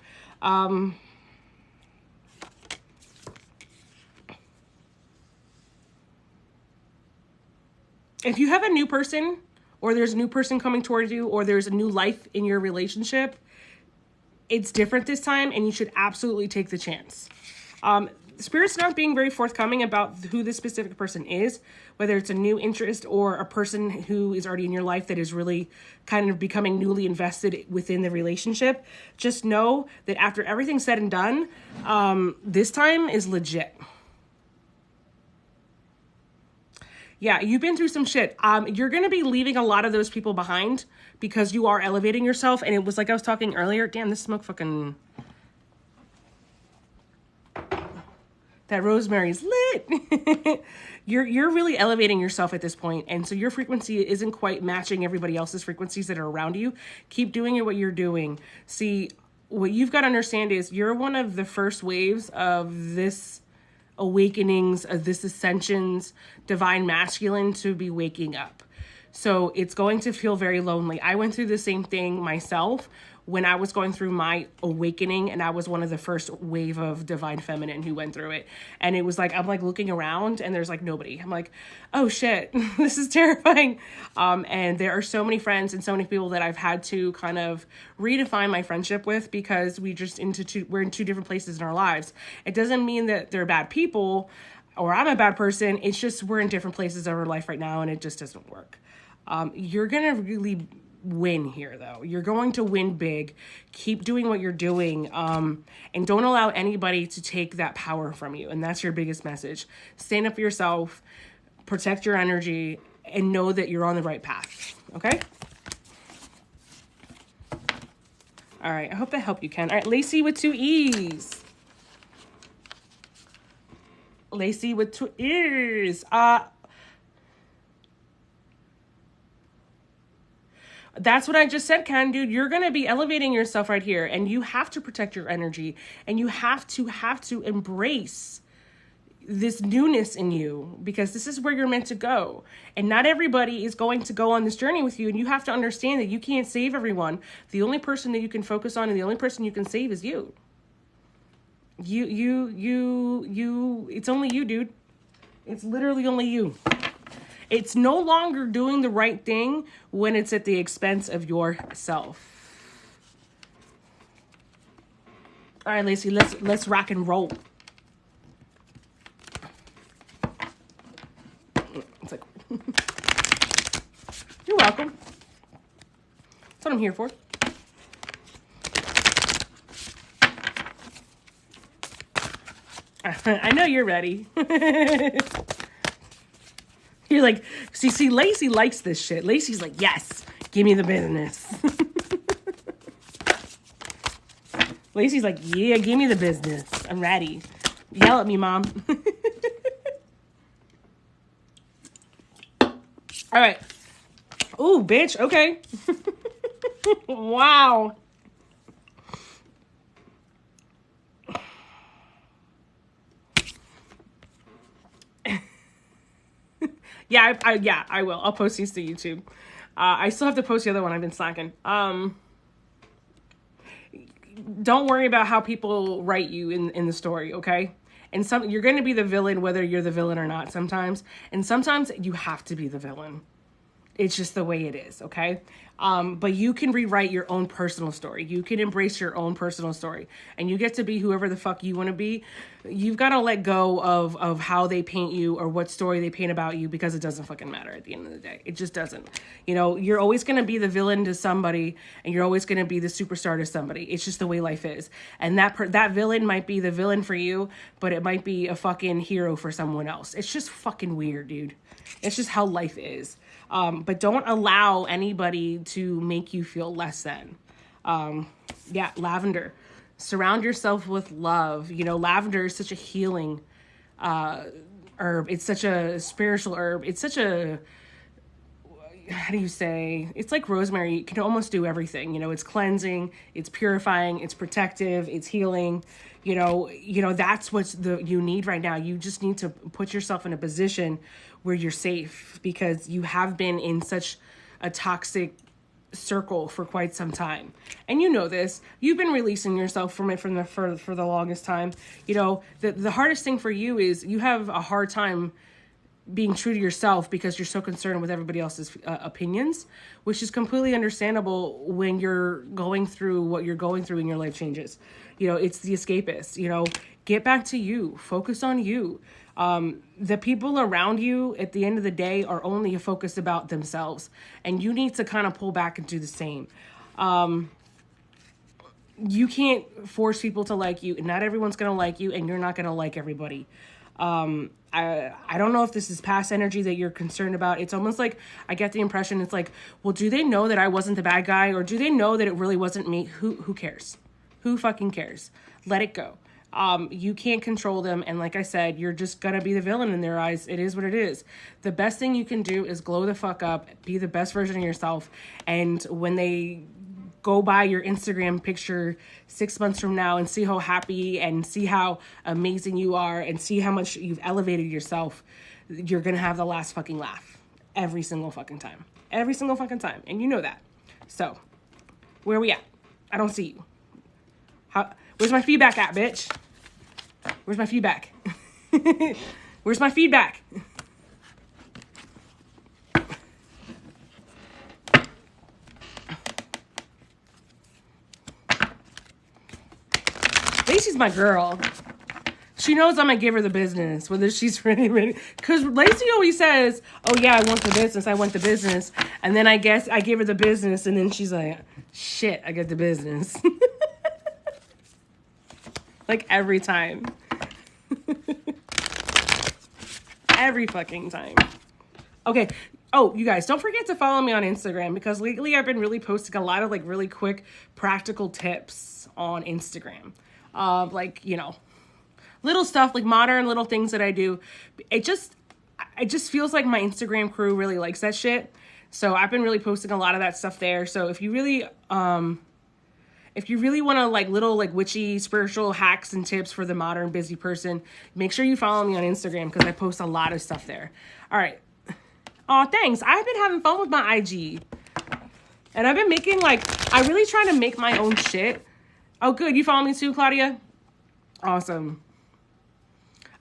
If you have a new person, or there's a new person coming towards you, or there's a new life in your relationship, it's different this time, and you should absolutely take the chance. Spirit's not being very forthcoming about who this specific person is, whether it's a new interest or a person who is already in your life that is really kind of becoming newly invested within the relationship. Just know that after everything's said and done, this time is legit. Yeah, you've been through some shit. You're going to be leaving a lot of those people behind because you are elevating yourself. And it was like I was talking earlier. Damn, this smoke fucking... That rosemary's lit. You're really elevating yourself at this point, and so your frequency isn't quite matching everybody else's frequencies that are around you. Keep doing what you're doing. See, what you've got to understand is you're one of the first waves of this awakenings, of this ascensions, divine masculine to be waking up. So it's going to feel very lonely. I went through the same thing myself when I was going through my awakening, and I was one of the first wave of divine feminine who went through it. And it was like, I'm like looking around and there's like nobody. I'm like, oh shit, this is terrifying. And there are so many friends and so many people that I've had to kind of redefine my friendship with, because we're in two different places in our lives. It doesn't mean that they're bad people or I'm a bad person. It's just, we're in different places of our life right now, and it just doesn't work. You're going to really win here, though. You're going to win big. Keep doing what you're doing, and don't allow anybody to take that power from you. And that's your biggest message. Stand up for yourself, protect your energy, and know that you're on the right path. Okay? All right. I hope that helped you, Ken. All right. Lacey with 2 E's. Lacey with 2 ears. That's what I just said, Ken, dude. You're going to be elevating yourself right here, and you have to protect your energy, and you have to embrace this newness in you, because this is where you're meant to go. And not everybody is going to go on this journey with you, and you have to understand that you can't save everyone. The only person that you can focus on and the only person you can save is you. It's only you, dude. It's literally only you. It's no longer doing the right thing when it's at the expense of yourself. All right, Lacey, let's rock and roll. It's like, you're welcome. That's what I'm here for. I know you're ready. You're like, see, Lacey likes this shit. Lacey's like, yes, give me the business. Lacey's like, yeah, give me the business. I'm ready. Yell at me, Mom. All right. Ooh, bitch. Okay. Wow. Yeah, I will. I'll post these to YouTube. I still have to post the other one. I've been slacking. Don't worry about how people write you in the story, okay? And you're going to be the villain whether you're the villain or not sometimes. And sometimes you have to be the villain. It's just the way it is, okay? But you can rewrite your own personal story. You can embrace your own personal story. And you get to be whoever the fuck you want to be. You've got to let go of how they paint you or what story they paint about you, because it doesn't fucking matter at the end of the day. It just doesn't. You know, you're always going to be the villain to somebody, and you're always going to be the superstar to somebody. It's just the way life is. And that villain might be the villain for you, but it might be a fucking hero for someone else. It's just fucking weird, dude. It's just how life is. But don't allow anybody to make you feel less than. Yeah, lavender. Surround yourself with love. You know, lavender is such a healing herb. It's such a spiritual herb. It's such a... how do you say, it's like rosemary. It can almost do everything. You know, it's cleansing, it's purifying, it's protective, it's healing. That's what you need right now. You just need to put yourself in a position where you're safe, because you have been in such a toxic circle for quite some time. And you know this. You've been releasing yourself from it for the longest time. The hardest thing for you is you have a hard time being true to yourself because you're so concerned with everybody else's opinions, which is completely understandable when you're going through what you're going through and your life changes. It's the escapist. Get back to you. Focus on you. The people around you at the end of the day are only focused about themselves, and you need to kind of pull back and do the same. You can't force people to like you, and not everyone's going to like you, and you're not going to like everybody. I don't know if this is past energy that you're concerned about. It's almost like I get the impression it's like, well, do they know that I wasn't the bad guy, or do they know that it really wasn't me? Who cares? Who fucking cares? Let it go. You can't control them. And like I said, you're just gonna be the villain in their eyes. It is what it is. The best thing you can do is glow the fuck up, be the best version of yourself. And when they go by your Instagram picture 6 months from now and see how happy and see how amazing you are and see how much you've elevated yourself, you're gonna have the last fucking laugh every single fucking time. Every single fucking time. And you know that. So, where are we at? I don't see you. Where's my feedback at, bitch? Where's my feedback? Where's my feedback? Lacey's my girl. She knows I'm gonna give her the business, whether she's ready. Because Lacey always says, oh yeah, I want the business, I want the business. And then I guess I give her the business, and then she's like, shit, I get the business. Like every time. Every fucking time. Okay. Oh, you guys, don't forget to follow me on Instagram, because lately I've been really posting a lot of like really quick practical tips on Instagram. Little stuff, like modern little things that I do. It just feels like my Instagram crew really likes that shit. So I've been really posting a lot of that stuff there. So if you really want to like little like witchy spiritual hacks and tips for the modern busy person, make sure you follow me on Instagram, because I post a lot of stuff there. All right. Oh, thanks. I've been having fun with my IG. And I've been making I really try to make my own shit. Oh, good. You follow me too, Claudia? Awesome.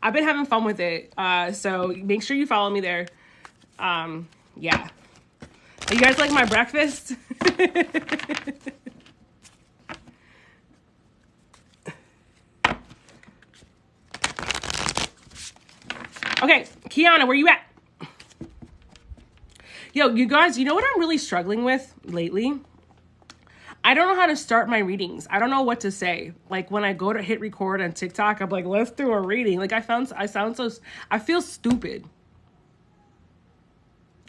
I've been having fun with it. So make sure you follow me there. Yeah. You guys like my breakfast? Okay, Kiana, where you at? Yo, you guys, you know what I'm really struggling with lately? I don't know how to start my readings. I don't know what to say. Like when I go to hit record on TikTok, I'm like, let's do a reading. Like I feel stupid.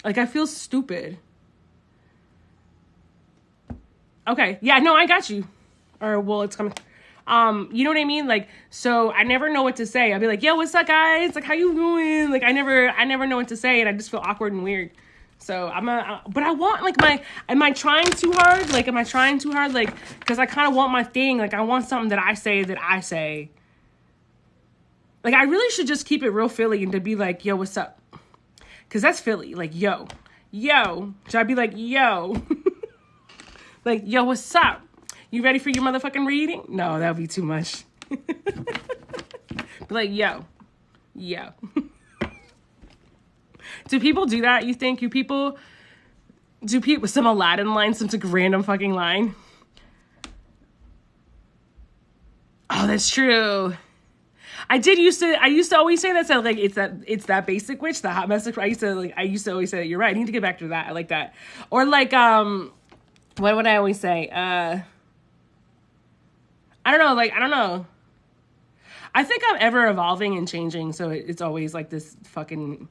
Like I feel stupid. Okay, yeah, no, I got you. Or well, it's coming. You know what I mean? Like, so I never know what to say. I'll be like, yo, what's up, guys? Like, how you doing? Like, I never know what to say, and I just feel awkward and weird. So but I want am I trying too hard? Like, am I trying too hard? Like, because I kind of want my thing. Like, I want something that I say. Like, I really should just keep it real Philly and to be like, yo, what's up? Because that's Philly. Like, yo. Should I be like, yo? Like, yo, what's up? You ready for your motherfucking reading? No, that would be too much. Be like, yo. Do people do that, you think? Do people some Aladdin line, some like random fucking line? Oh, that's true. I used to always say that. So like, it's that basic witch, the hot message. I used to always say that. You're right. I need to get back to that. I like that. Or like, what would I always say? I don't know. I think I'm ever evolving and changing, so it's always like this fucking...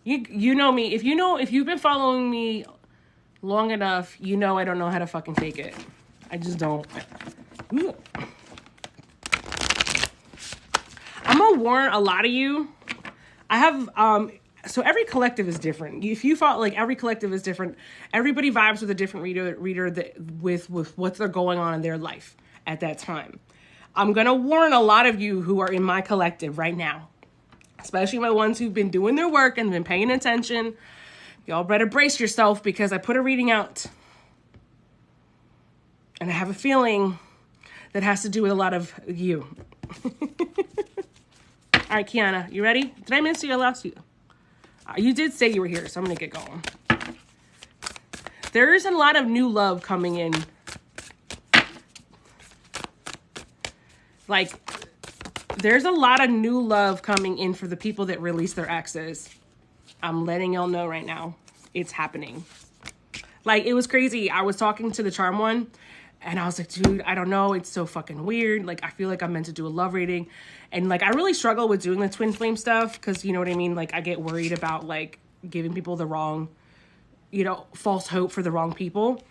You know me. If you've been following me long enough, you know I don't know how to fucking fake it. I just don't. I'm gonna warn a lot of you. I have so every collective is different. If you thought like every collective is different, everybody vibes with a different reader that with what's they're going on in their life at that time. I'm gonna warn a lot of you who are in my collective right now, especially my ones who've been doing their work and been paying attention. Y'all better brace yourself because I put a reading out. And I have a feeling that has to do with a lot of you. All right, Kiana, you ready? Did I miss you? I lost you. You did say you were here, so I'm going to get going. There is a lot of new love coming in. Like, there's a lot of new love coming in for the people that release their exes. I'm letting y'all know right now. It's happening. Like, it was crazy. I was talking to the charm one, and I was like, dude, I don't know. It's so fucking weird. Like, I feel like I'm meant to do a love reading. And, like, I really struggle with doing the twin flame stuff because, you know what I mean? Like, I get worried about, like, giving people the wrong, you know, false hope for the wrong people.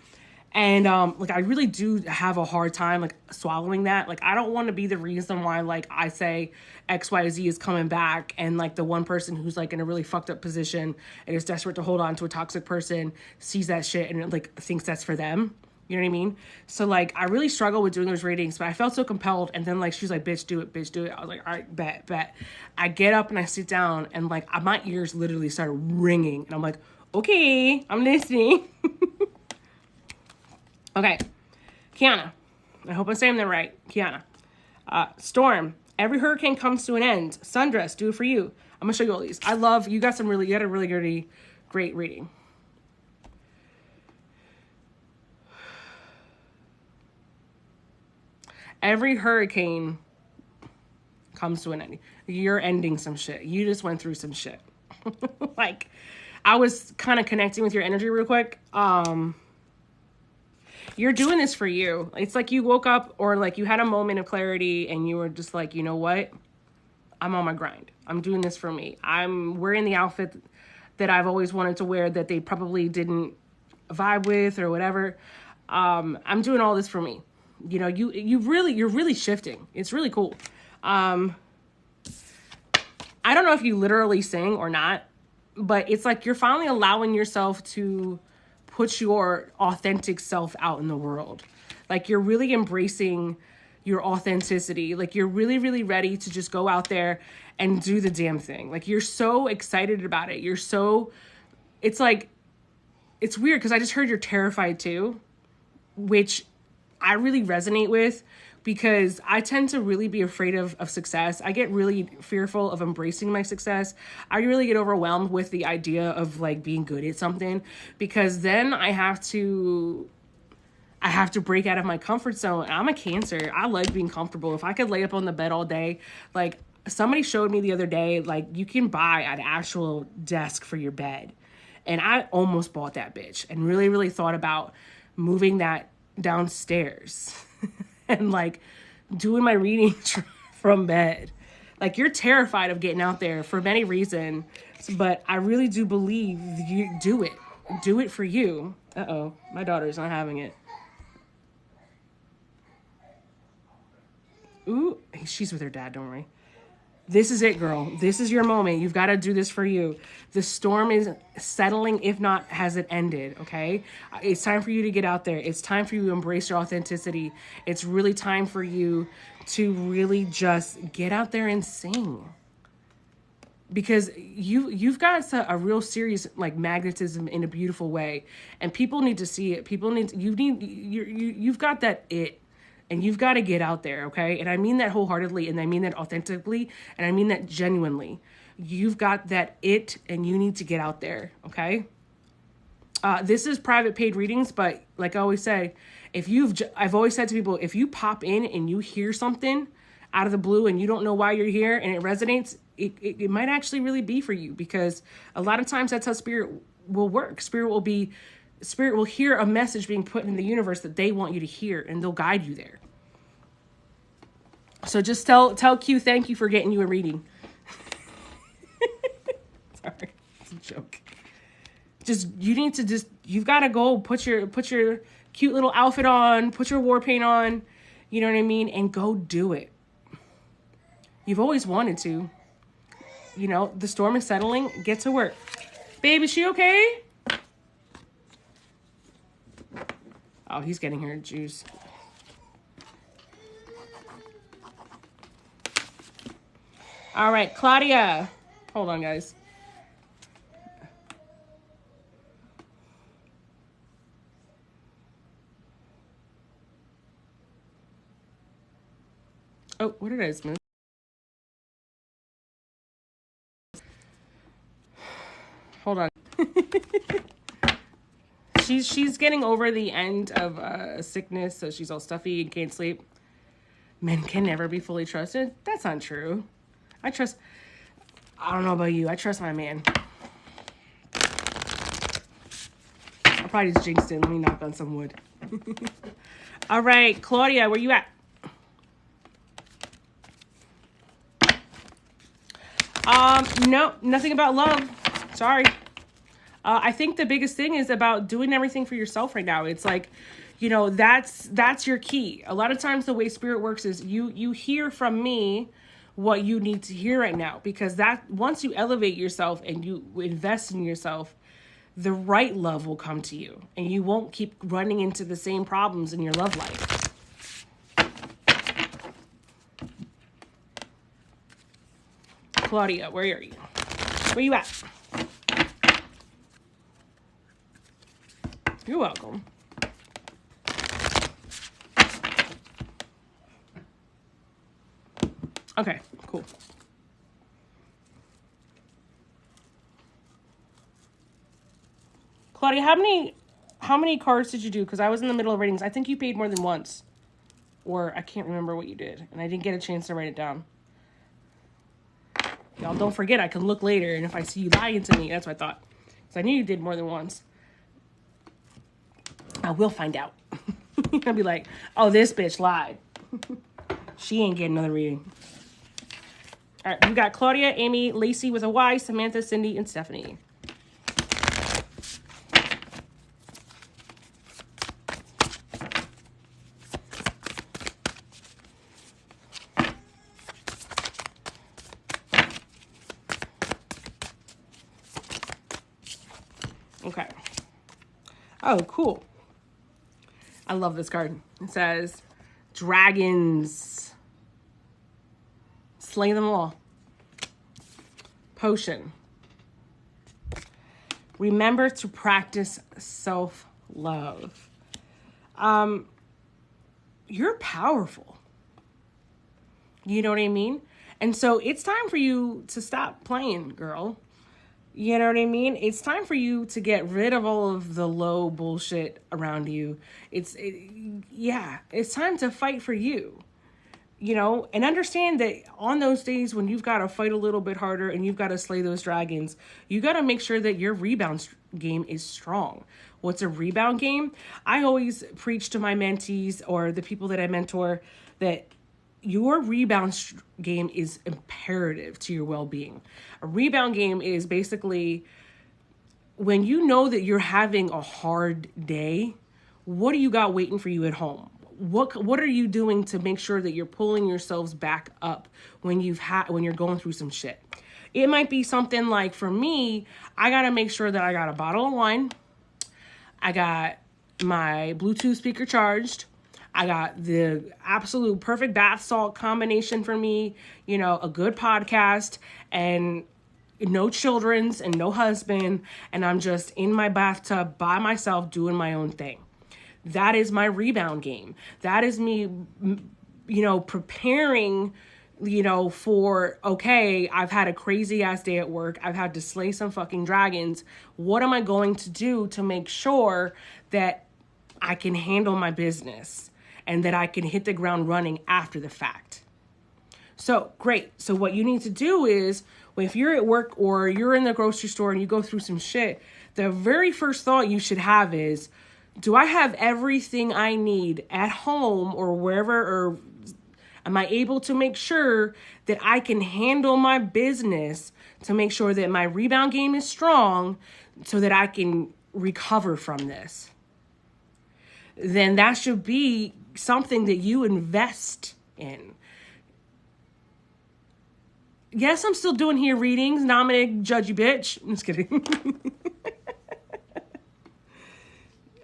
And, like, I really do have a hard time, like, swallowing that. Like, I don't want to be the reason why, like, I say XYZ is coming back and, like, the one person who's, like, in a really fucked up position and is desperate to hold on to a toxic person sees that shit and, like, thinks that's for them. You know what I mean? So, like, I really struggle with doing those readings, but I felt so compelled. And then, like, she's like, bitch, do it, bitch, do it. I was like, all right, bet. I get up and I sit down and, like, my ears literally started ringing. And I'm like, okay, I'm listening. Okay, Kiana. I hope I'm saying that right. Kiana. Storm. Every hurricane comes to an end. Sundress. Do it for you. I'm gonna show you all these. I love you. Got a really great reading. Every hurricane comes to an end. You're ending some shit. You just went through some shit. Like, I was kind of connecting with your energy real quick. You're doing this for you. It's like you woke up or like you had a moment of clarity and you were just like, you know what? I'm on my grind. I'm doing this for me. I'm wearing the outfit that I've always wanted to wear that they probably didn't vibe with or whatever. I'm doing all this for me. You know, you're really shifting. It's really cool. I don't know if you literally sing or not, but it's like you're finally allowing yourself to put your authentic self out in the world. Like, you're really embracing your authenticity. Like, you're really ready to just go out there and do the damn thing. Like, you're so excited about it. It's like, it's weird because I just heard you're terrified too, which I really resonate with because I tend to really be afraid of success. I get really fearful of embracing my success. I really get overwhelmed with the idea of like being good at something because then I have to break out of my comfort zone. I'm a Cancer. I like being comfortable. If I could lay up on the bed all day, like somebody showed me the other day, like you can buy an actual desk for your bed. And I almost bought that bitch and really thought about moving that downstairs and like doing my readings from bed. Like, you're terrified of getting out there for many reasons, but I really do believe you do it for you. Uh-oh, my daughter's not having it. Ooh, she's with her dad, don't worry. This is it, girl. This is your moment. You've got to do this for you. The storm is settling, if not, has it ended, okay? It's time for you to get out there. It's time for you to embrace your authenticity. It's really time for you to really just get out there and sing. Because you've got a real serious, like, magnetism in a beautiful way. And people need to see it. You've got that it. And you've got to get out there, okay? And I mean that wholeheartedly, and I mean that authentically, and I mean that genuinely. You've got that it, and you need to get out there, okay? This is private paid readings, but like I always say, I've always said to people, if you pop in and you hear something out of the blue and you don't know why you're here and it resonates, it might actually really be for you, because a lot of times that's how spirit will work. Spirit will hear a message being put in the universe that they want you to hear, and they'll guide you there. So just tell Q thank you for getting you a reading. Sorry, it's a joke. You've got to go put your cute little outfit on, put your war paint on, you know what I mean, and go do it. You've always wanted to. You know, the storm is settling. Get to work. Babe, is she okay? Oh, he's getting her juice. All right, Claudia. Hold on, guys. Oh, what did I just move? Hold on. She's getting over the end of sickness, so she's all stuffy and can't sleep. Men can never be fully trusted. That's not true. I don't know about you. I trust my man. I probably just jinxed it. Let me knock on some wood. All right, Claudia, where you at? No, nothing about love. Sorry. I think the biggest thing is about doing everything for yourself right now. It's like, you know, that's your key. A lot of times the way spirit works is you hear from me what you need to hear right now, because that once you elevate yourself and you invest in yourself, the right love will come to you and you won't keep running into the same problems in your love life. Claudia, where are you? Where you at? You're welcome. Okay, cool. Claudia, how many cards did you do? Because I was in the middle of readings. I think you paid more than once. Or I can't remember what you did. And I didn't get a chance to write it down. Y'all don't forget, I can look later. And if I see you lying to me, that's what I thought. Because I knew you did more than once. I will find out. I'll be like, oh, this bitch lied. She ain't getting another reading. All right, we got Claudia, Amy, Lacey with a Y, Samantha, Cindy, and Stephanie. Okay. Oh, cool. I love this card. It says, dragons. Slay them all. Potion. Remember to practice self-love. You're powerful. You know what I mean? And so it's time for you to stop playing, girl. You know what I mean? It's time for you to get rid of all of the low bullshit around you. It's time to fight for you. You know, and understand that on those days when you've got to fight a little bit harder and you've got to slay those dragons, you got to make sure that your rebound game is strong. What's a rebound game? I always preach to my mentees or the people that I mentor that your rebound game is imperative to your well-being. A rebound game is basically when you know that you're having a hard day, what do you got waiting for you at home? What are you doing to make sure that you're pulling yourselves back up when you're going through some shit? It might be something like, for me, I got to make sure that I got a bottle of wine. I got my Bluetooth speaker charged. I got the absolute perfect bath salt combination for me, you know, a good podcast and no children's and no husband. And I'm just in my bathtub by myself doing my own thing. That is my rebound game. That is me, you know, preparing, you know, for, okay, I've had a crazy ass day at work. I've had to slay some fucking dragons. What am I going to do to make sure that I can handle my business and that I can hit the ground running after the fact? So great. So what you need to do is, if you're at work or you're in the grocery store and you go through some shit, the very first thought you should have is, do I have everything I need at home or wherever, or am I able to make sure that I can handle my business to make sure that my rebound game is strong so that I can recover from this? Then that should be something that you invest in. Yes, I'm still doing here readings. Nominate judgy bitch. I'm just kidding.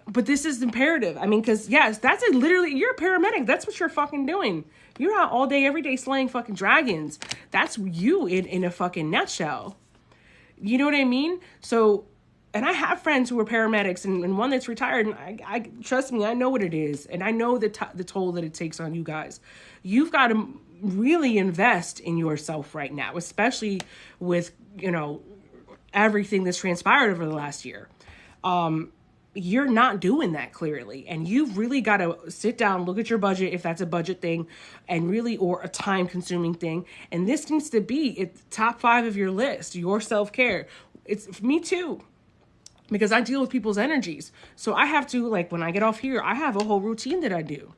But this is imperative. I mean, because, yes, that's it. Literally, you're a paramedic. That's what you're fucking doing. You're out all day, every day slaying fucking dragons. That's you in a fucking nutshell. You know what I mean? So, and I have friends who are paramedics and one that's retired. And I trust me, I know what it is. And I know the toll that it takes on you guys. You've got to really invest in yourself right now, especially with, you know, everything that's transpired over the last year. You're not doing that clearly. And you've really got to sit down, look at your budget, if that's a budget thing, and really, or a time consuming thing. And this needs to be at the top 5 of your list, your self-care. It's me too, because I deal with people's energies. So I have to, like, when I get off here, I have a whole routine that I do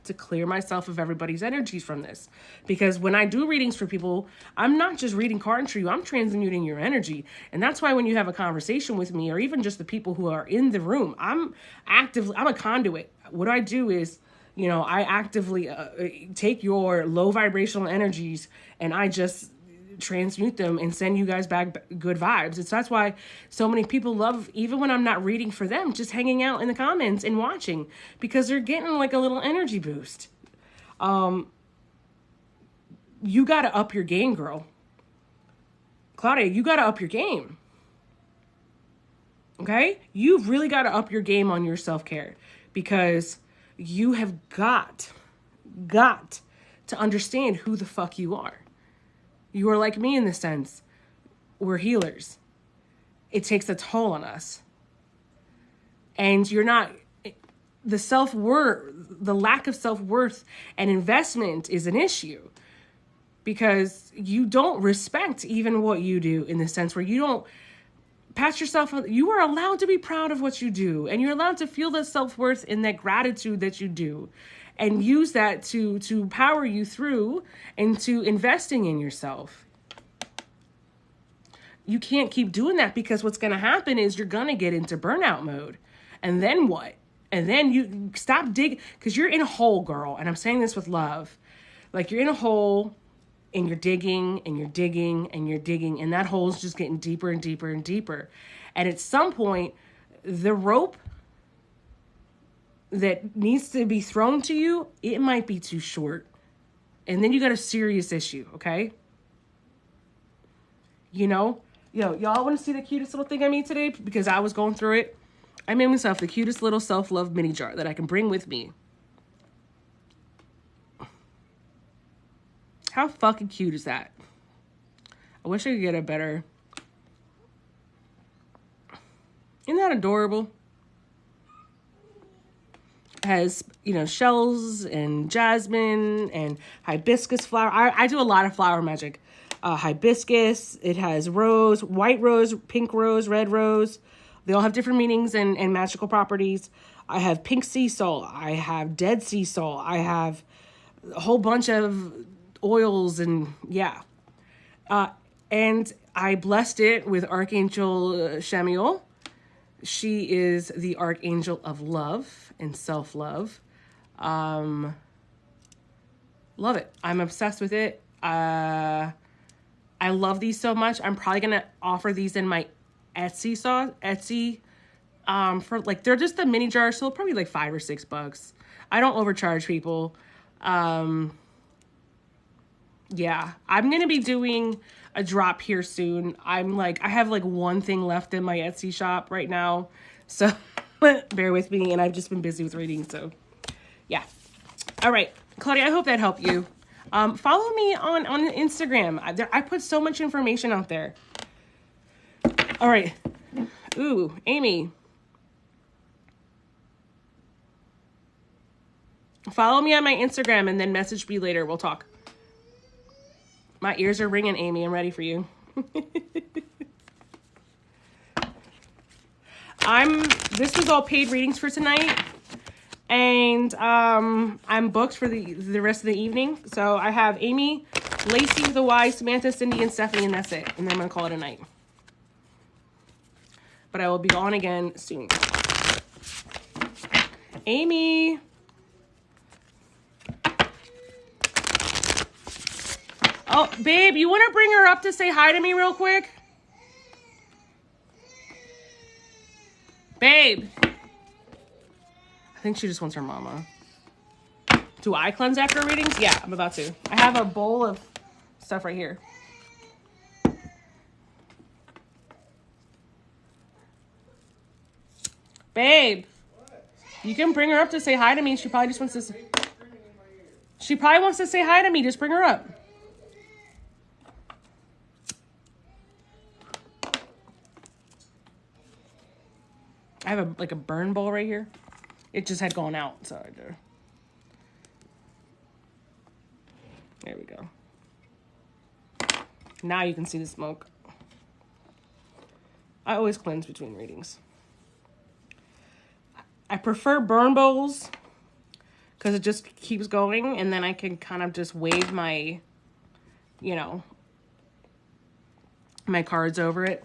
to clear myself of everybody's energies from this. Because when I do readings for people, I'm not just reading cards for you, I'm transmuting your energy. And that's why when you have a conversation with me, or even just the people who are in the room, I'm a conduit. What I do is, you know, I actively take your low vibrational energies and I just transmute them and send you guys back good vibes. It's that's why so many people love, even when I'm not reading for them, just hanging out in the comments and watching, because they're getting like a little energy boost. You got to up your game, girl. Claudia, you got to up your game. Okay? You've really got to up your game on your self-care, because you have got to understand who the fuck you are. You are like me in the sense, we're healers. It takes a toll on us. And you're not, the self-worth, the lack of self-worth and investment is an issue, because you don't respect even what you do, in the sense where you don't pat yourself on. You are allowed to be proud of what you do, and you're allowed to feel that self-worth and that gratitude that you do, and use that to power you through into investing in yourself. You can't keep doing that, because what's going to happen is you're going to get into burnout mode. And then what? And then you stop digging, because you're in a hole, girl. And I'm saying this with love. Like, you're in a hole and you're digging and you're digging and you're digging, and that hole is just getting deeper and deeper and deeper. And at some point, the rope that needs to be thrown to you, it might be too short. And then you got a serious issue, okay? You know? Y'all want to see the cutest little thing I made today? Because I was going through it. I made myself the cutest little self-love mini jar that I can bring with me. How fucking cute is that? I wish I could get a better... Isn't that adorable? Has, shells and jasmine and hibiscus flower. I do a lot of flower magic. Hibiscus, it has rose, white rose, pink rose, red rose. They all have different meanings and magical properties. I have pink sea salt. I have dead sea salt. I have a whole bunch of oils and yeah. And I blessed it with Archangel Chamuel. She is the archangel of love and self-love. Love it. I'm obsessed with it. I love these so much. I'm probably going to offer these in my Etsy for like, they're just the mini jars. So probably like $5 or $6. I don't overcharge people. Yeah, I'm going to be doing a drop here soon. I have like one thing left in my Etsy shop right now. So bear with me. And I've just been busy with reading. So yeah. All right, Claudia, I hope that helped you. Follow me on Instagram. I put so much information out there. All right. Ooh, Amy. Follow me on my Instagram and then message me later. We'll talk. My ears are ringing, Amy. I'm ready for you. This was all paid readings for tonight. And I'm booked for the rest of the evening. So I have Amy, Lacey with a Y, Samantha, Cindy, and Stephanie, and that's it. And then I'm going to call it a night. But I will be on again soon. Amy. Oh, babe, you want to bring her up to say hi to me real quick? Babe. I think she just wants her mama. Do I cleanse after readings? Yeah, I'm about to. I have a bowl of stuff right here. Babe. You can bring her up to say hi to me. She probably just wants to say... She probably wants to say hi to me. Just bring her up. I have a burn bowl right here. It just had gone out, so I do. There we go. Now you can see the smoke. I always cleanse between readings. I prefer burn bowls because it just keeps going, and then I can kind of just wave my, you know, my cards over it.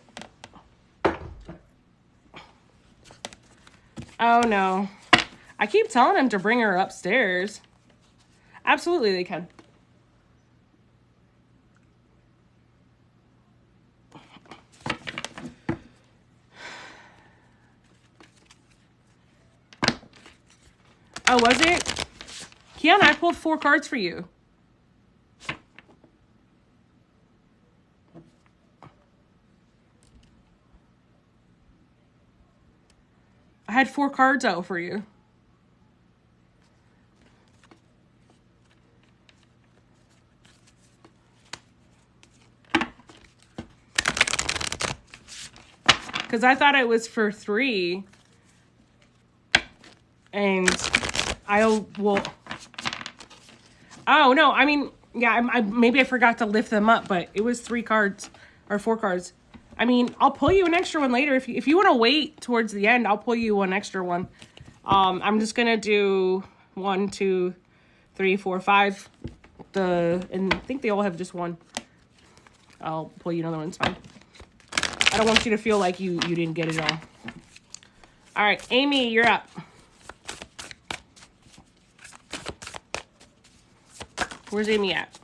Oh, no. I keep telling him to bring her upstairs. Absolutely, they can. Oh, was it? Kiana, I pulled 4 cards for you. I had 4 cards out for you. Because I thought it was for 3. And I will... Oh, no. I mean, yeah, maybe I forgot to lift them up, but it was 3 cards or 4 cards. I mean, I'll pull you an extra one later. If you want to wait towards the end, I'll pull you one extra one. I'm just going to do 1, 2, 3, 4, 5. And I think they all have just 1. I'll pull you another one. It's fine. I don't want you to feel like you didn't get it all. All right, Amy, you're up. Where's Amy at?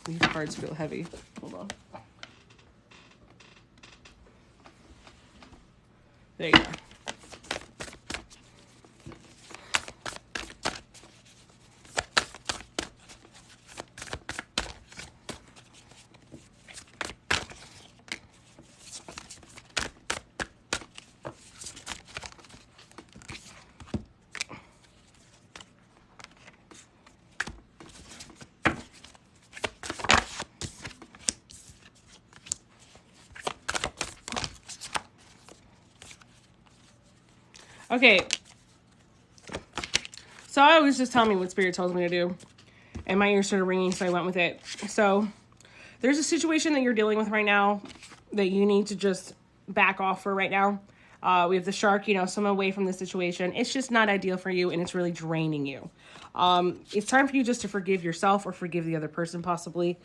These cards feel heavy. Hold on. There you go. Okay, so I was just telling me what Spirit told me to do, and my ears started ringing, so I went with it. So there's a situation that you're dealing with right now that you need to just back off for right now. We have the shark, you know, swim away from the situation. It's just not ideal for you, and it's really draining you. It's time for you just to forgive yourself or forgive the other person possibly,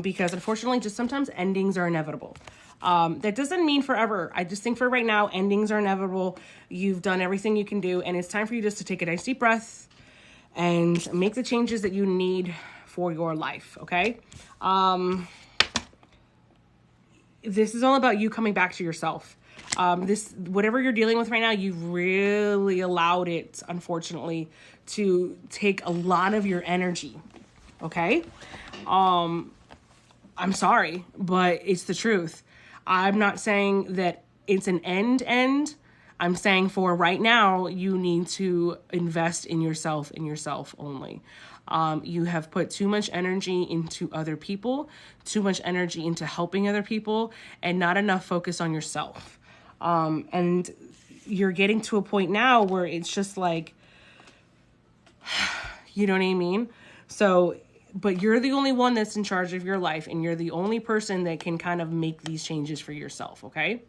because unfortunately, just sometimes endings are inevitable. That doesn't mean forever. I just think for right now, endings are inevitable. You've done everything you can do, and it's time for you just to take a nice deep breath and make the changes that you need for your life, okay? This is all about you coming back to yourself. Whatever you're dealing with right now, you've really allowed it, unfortunately, to take a lot of your energy, okay? I'm sorry, but it's the truth. I'm not saying that it's an end. I'm saying for right now, you need to invest in yourself and yourself only. You have put too much energy into other people, too much energy into helping other people, and not enough focus on yourself. And you're getting to a point now where it's just like, you know what I mean? So, but you're the only one that's in charge of your life, and you're the only person that can kind of make these changes for yourself, okay?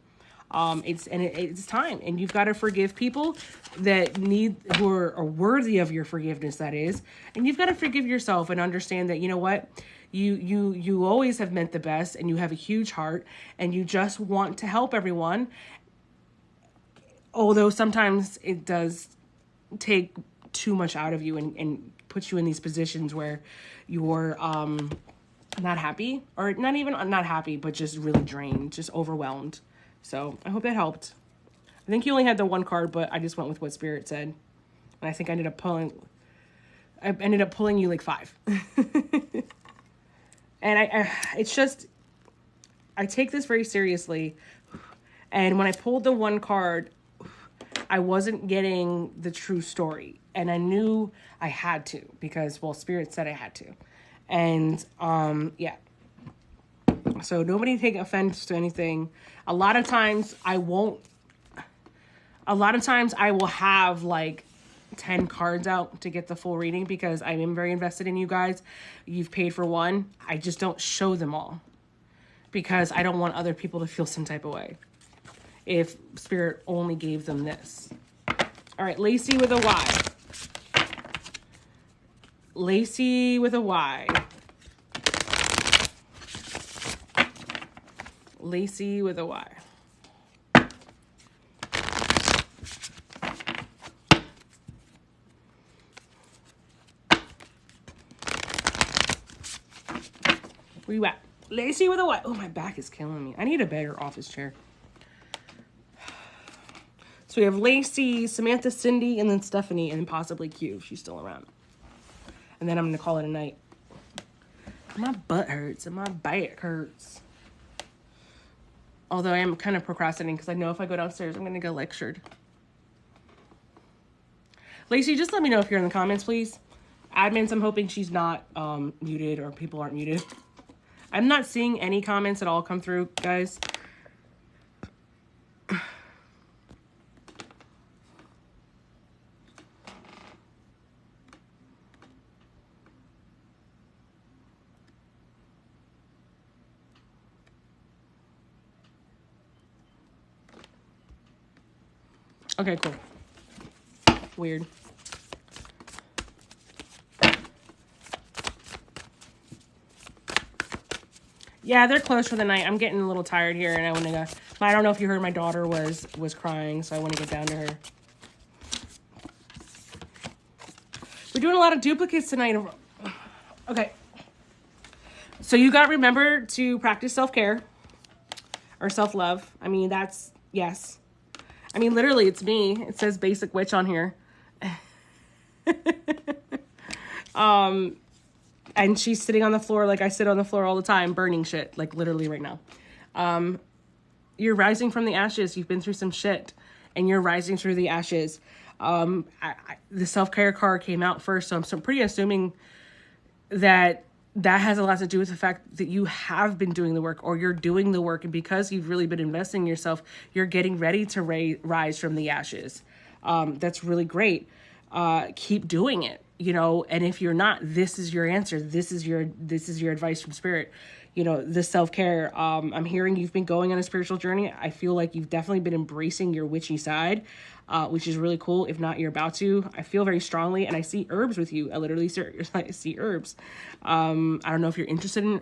It's time, and you've got to forgive people who are worthy of your forgiveness, that is, and you've got to forgive yourself and understand that, you know what, you always have meant the best, and you have a huge heart, and you just want to help everyone, although sometimes it does take too much out of you and puts you in these positions where you're not happy, or not even not happy, but just really drained, just overwhelmed. So I hope that helped. I think you only had the one card, but I just went with what Spirit said. And I think I ended up pulling you like 5. And it's just, I take this very seriously. And when I pulled the one card, I wasn't getting the true story. And I knew I had to, because, well, Spirit said I had to. And, yeah. So nobody take offense to anything. A lot of times I will have like 10 cards out to get the full reading, because I am very invested in you guys. You've paid for one. I just don't show them all, because I don't want other people to feel some type of way if Spirit only gave them this. All right, Lacey with a Y. Lacey with a Y. Lacey with a Y. Where you at? Lacey with a Y. Oh, my back is killing me. I need a better office chair. So we have Lacey, Samantha, Cindy, and then Stephanie, and then possibly Q if she's still around. And then I'm going to call it a night. My butt hurts and my back hurts. Although I am kind of procrastinating, because I know if I go downstairs, I'm going to get lectured. Lacey, just let me know if you're in the comments, please. Admins, I'm hoping she's not muted, or people aren't muted. I'm not seeing any comments at all come through, guys. Okay, cool. Weird. Yeah, they're closed for the night. I'm getting a little tired here, and I want to go. I don't know if you heard, my daughter was crying, so I want to get down to her. We're doing a lot of duplicates tonight. Okay. So you got to remember to practice self-care or self-love. I mean, that's, yes. I mean, literally, it's me. It says Basic Witch on here. And she's sitting on the floor like I sit on the floor all the time, burning shit, like literally right now. You're rising from the ashes. You've been through some shit, and you're rising through the ashes. The self-care card came out first, so I'm pretty assuming that has a lot to do with the fact that you have been doing the work, or you're doing the work, and because you've really been investing in yourself, you're getting ready to rise from the ashes. That's really great. Keep doing it, you know, and if you're not, this is your answer. This is your advice from Spirit. You know, the self-care, I'm hearing you've been going on a spiritual journey. I feel like you've definitely been embracing your witchy side, which is really cool. If not, you're about to. I feel very strongly, and I see herbs with you. I literally see herbs. I don't know if you're interested in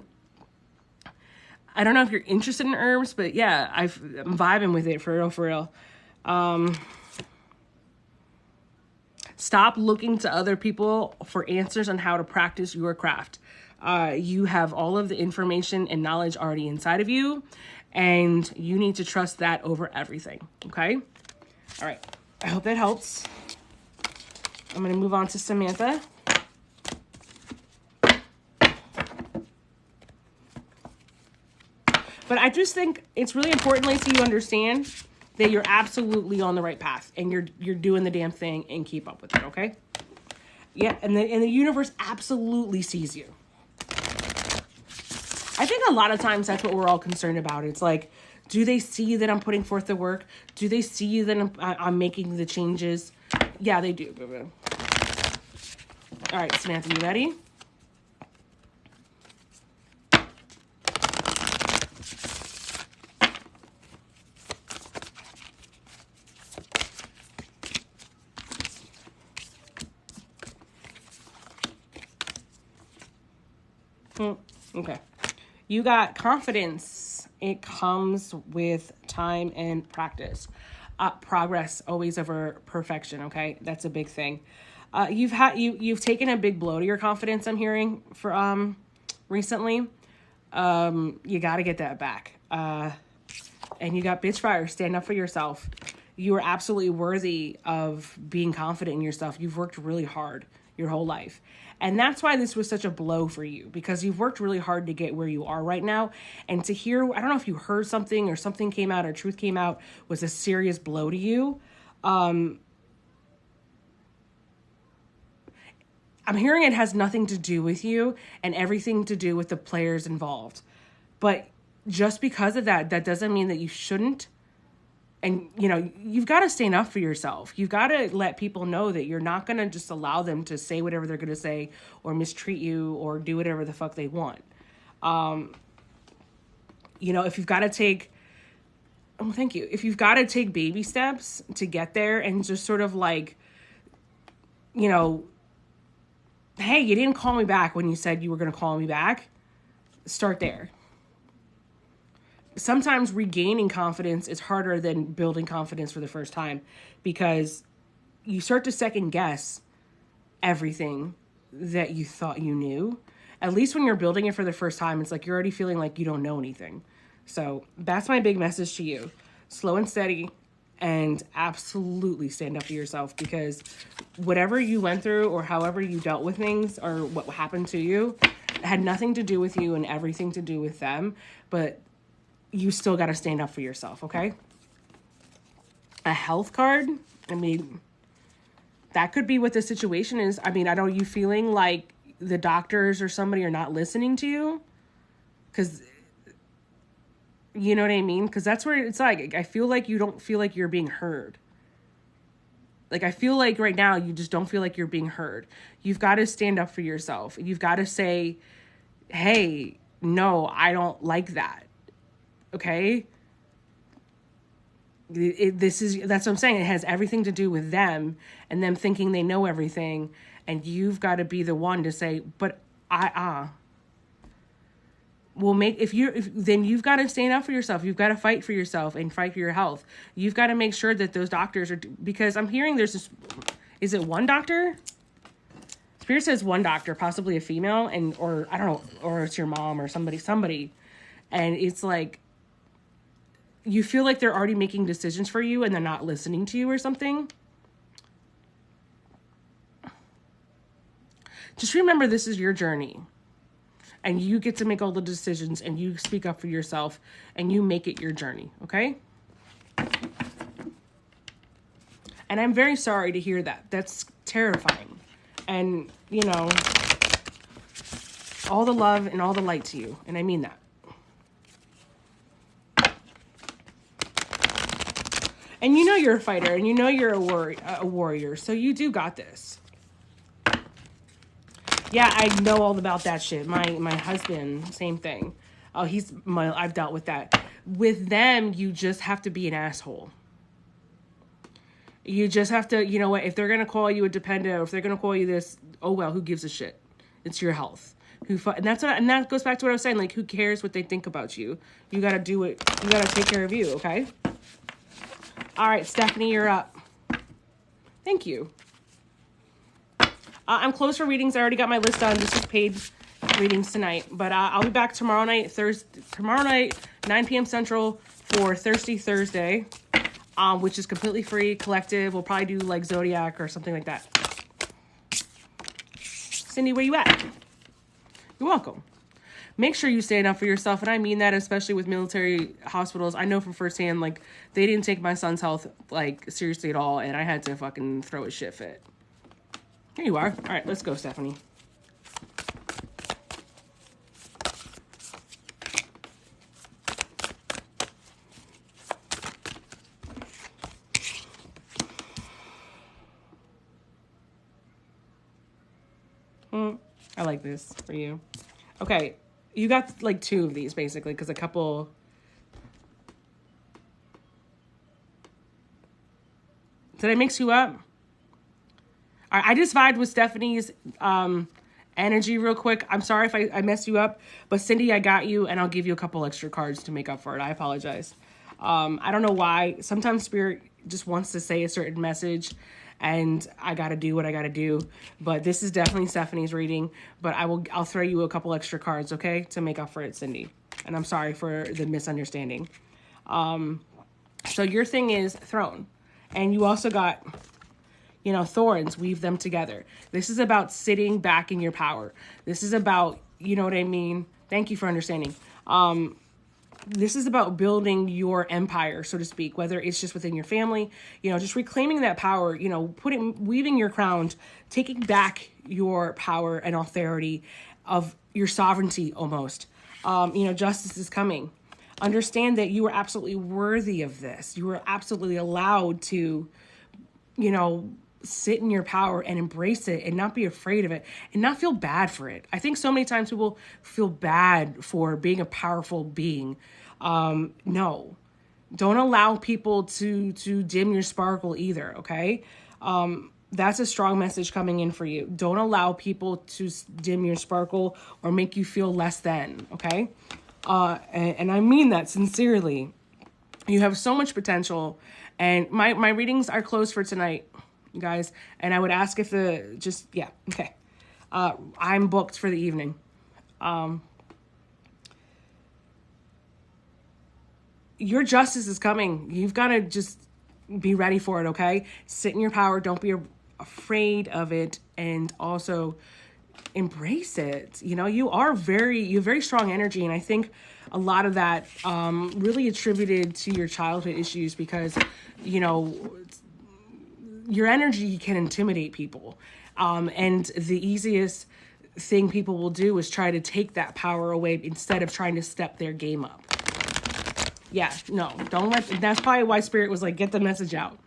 herbs, but yeah, I'm vibing with it for real. Stop looking to other people for answers on how to practice your craft. You have all of the information and knowledge already inside of you, and you need to trust that over everything. Okay? All right. I hope that helps. I'm going to move on to Samantha. But I just think it's really important, Lacey, you understand that you're absolutely on the right path, and you're doing the damn thing, and keep up with it, okay? Yeah, and the universe absolutely sees you. I think a lot of times that's what we're all concerned about. It's like, do they see that I'm putting forth the work? Do they see that I'm making the changes? Yeah, they do. All right, Samantha, you ready? Okay. You got confidence. It comes with time and practice. Progress always over perfection, okay? That's a big thing. You've taken a big blow to your confidence, I'm hearing, for recently. You got to get that back. And you got bitch fire. Stand up for yourself. You are absolutely worthy of being confident in yourself. You've worked really hard your whole life. And that's why this was such a blow for you, because you've worked really hard to get where you are right now. And to hear, I don't know if you heard something or something came out or truth came out, was a serious blow to you. I'm hearing it has nothing to do with you and everything to do with the players involved. But just because of that, that doesn't mean that you shouldn't. And, you know, you've got to stand up for yourself. You've got to let people know that you're not going to just allow them to say whatever they're going to say or mistreat you or do whatever the fuck they want. You know, if you've got to take, oh, thank you. If you've got to take baby steps to get there and just sort of like, you know, hey, you didn't call me back when you said you were going to call me back. Start there. Sometimes regaining confidence is harder than building confidence for the first time, because you start to second guess everything that you thought you knew. At least when you're building it for the first time, it's like you're already feeling like you don't know anything. So that's my big message to you. Slow and steady, and absolutely stand up for yourself, because whatever you went through or however you dealt with things or what happened to you had nothing to do with you and everything to do with them. But you still got to stand up for yourself, okay? A health card, I mean, that could be what the situation is. I mean, are you feeling like the doctors or somebody are not listening to you? Because, you know what I mean? Because that's where it's like, I feel like you don't feel like you're being heard. Like, I feel like right now you just don't feel like you're being heard. You've got to stand up for yourself. You've got to say, hey, no, I don't like that. Okay? That's what I'm saying. It has everything to do with them and them thinking they know everything. And you've got to be the one to say, but then you've got to stand up for yourself. You've got to fight for yourself and fight for your health. You've got to make sure that those doctors are, because I'm hearing there's this, is it one doctor? Spirit says one doctor, possibly a female, or I don't know, or it's your mom or somebody. And it's like, you feel like they're already making decisions for you and they're not listening to you or something. Just remember, this is your journey. And you get to make all the decisions, and you speak up for yourself, and you make it your journey, okay? And I'm very sorry to hear that. That's terrifying. And, you know, all the love and all the light to you. And I mean that. And you know you're a fighter, and you know you're a warrior, so you do got this. Yeah, I know all about that shit. My husband, same thing. Oh, I've dealt with that. With them, you just have to be an asshole. You just have to, you know what, if they're going to call you a dependent, or if they're going to call you this, oh well, who gives a shit? It's your health. And that goes back to what I was saying, like, who cares what they think about you? You got to do it. You got to take care of you, okay? All right, Stephanie, you're up. Thank you. I'm closed for readings. I already got my list done. This is paid readings tonight. But I'll be back tomorrow night, 9 p.m. Central for Thirsty Thursday, which is completely free, collective. We'll probably do like Zodiac or something like that. Cindy, where you at? You're welcome. Make sure you stand up for yourself, and I mean that, especially with military hospitals. I know from firsthand, like, they didn't take my son's health, like, seriously at all, and I had to fucking throw a shit fit. Here you are. All right, let's go, Stephanie. I like this for you. Okay. You got like 2 of these basically, because a couple. Did I mix you up? All right, I just vibed with Stephanie's energy real quick. I'm sorry if I messed you up, but Cindy, I got you, and I'll give you a couple extra cards to make up for it. I apologize. I don't know why. Sometimes Spirit just wants to say a certain message, and I got to do what I got to do. But this is definitely Stephanie's reading, but I'll throw you a couple extra cards, okay, to make up for it, Cindy. And I'm sorry for the misunderstanding. So your thing is throne, and you also got, thorns, weave them together. This is about sitting back in your power. This is about, you know what I mean? Thank you for understanding. This is about building your empire, so to speak, whether it's just within your family, just reclaiming that power, weaving your crown, taking back your power and authority of your sovereignty almost. Justice is coming. Understand that you are absolutely worthy of this. You are absolutely allowed to, sit in your power and embrace it and not be afraid of it and not feel bad for it. I think so many times people feel bad for being a powerful being. No, don't allow people to dim your sparkle either. Okay. That's a strong message coming in for you. Don't allow people to dim your sparkle or make you feel less than. Okay. And I mean that sincerely. You have so much potential, and my readings are closed for tonight, guys. And I would ask if okay. I'm booked for the evening. Your justice is coming. You've got to just be ready for it, okay? Sit in your power. Don't be afraid of it, and also embrace it. You have very strong energy, and I think a lot of that really attributed to your childhood issues, because your energy can intimidate people, and the easiest thing people will do is try to take that power away instead of trying to step their game up. That's probably why Spirit was like, get the message out.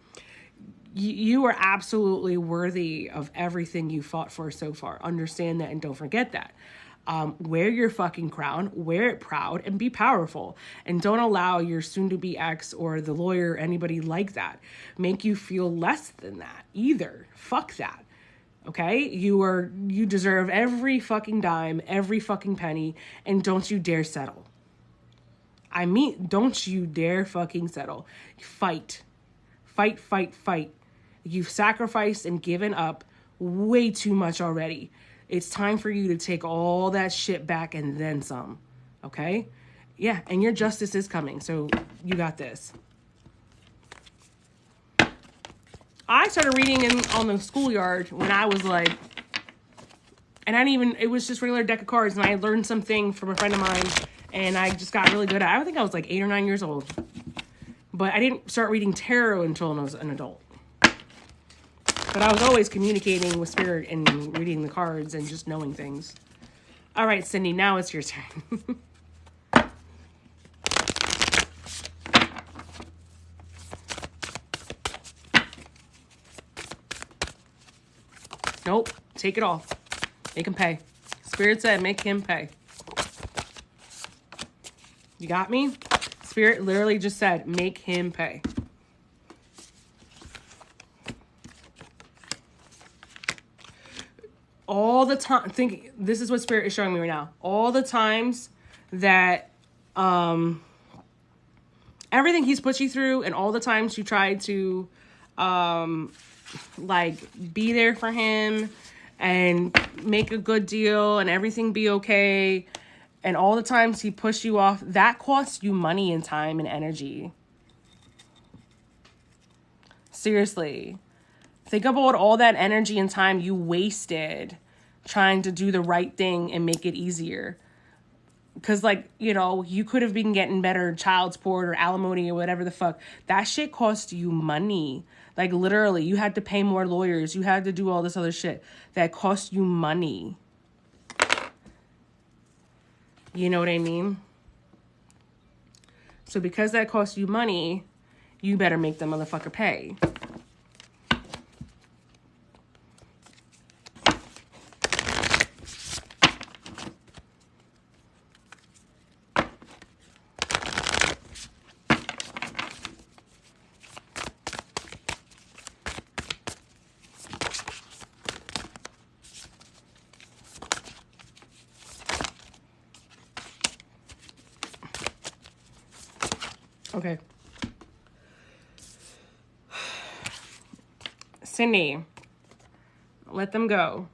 You are absolutely worthy of everything you fought for so far. Understand that, and don't forget that. Wear your fucking crown, wear it proud, and be powerful. And don't allow your soon-to-be ex or the lawyer, anybody like that, make you feel less than that either. Fuck that. Okay? You deserve every fucking dime, every fucking penny, and don't you dare settle. Don't you dare fucking settle. Fight. Fight, fight, fight. You've sacrificed and given up way too much already. It's time for you to take all that shit back and then some. Okay? Yeah, and your justice is coming, so you got this. I started reading on the schoolyard when I was like, it was just regular deck of cards, and I learned something from a friend of mine, and I just got really good at it. I think I was like 8 or 9 years old. But I didn't start reading tarot until I was an adult. But I was always communicating with Spirit and reading the cards and just knowing things. All right, Cindy, now it's your turn. Nope, take it all. Make him pay. Spirit said, make him pay. You got me? Spirit literally just said, make him pay. All the time, this is what Spirit is showing me right now. All the times that everything he's put you through, and all the times you tried to be there for him and make a good deal and everything be okay, and all the times he pushed you off, that costs you money and time and energy. Seriously. Think about all that energy and time you wasted trying to do the right thing and make it easier. Because, you could have been getting better child support or alimony or whatever the fuck. That shit cost you money. Literally, you had to pay more lawyers. You had to do all this other shit that cost you money. You know what I mean? So because that costs you money, you better make the motherfucker pay. Okay. Cindy, let them go.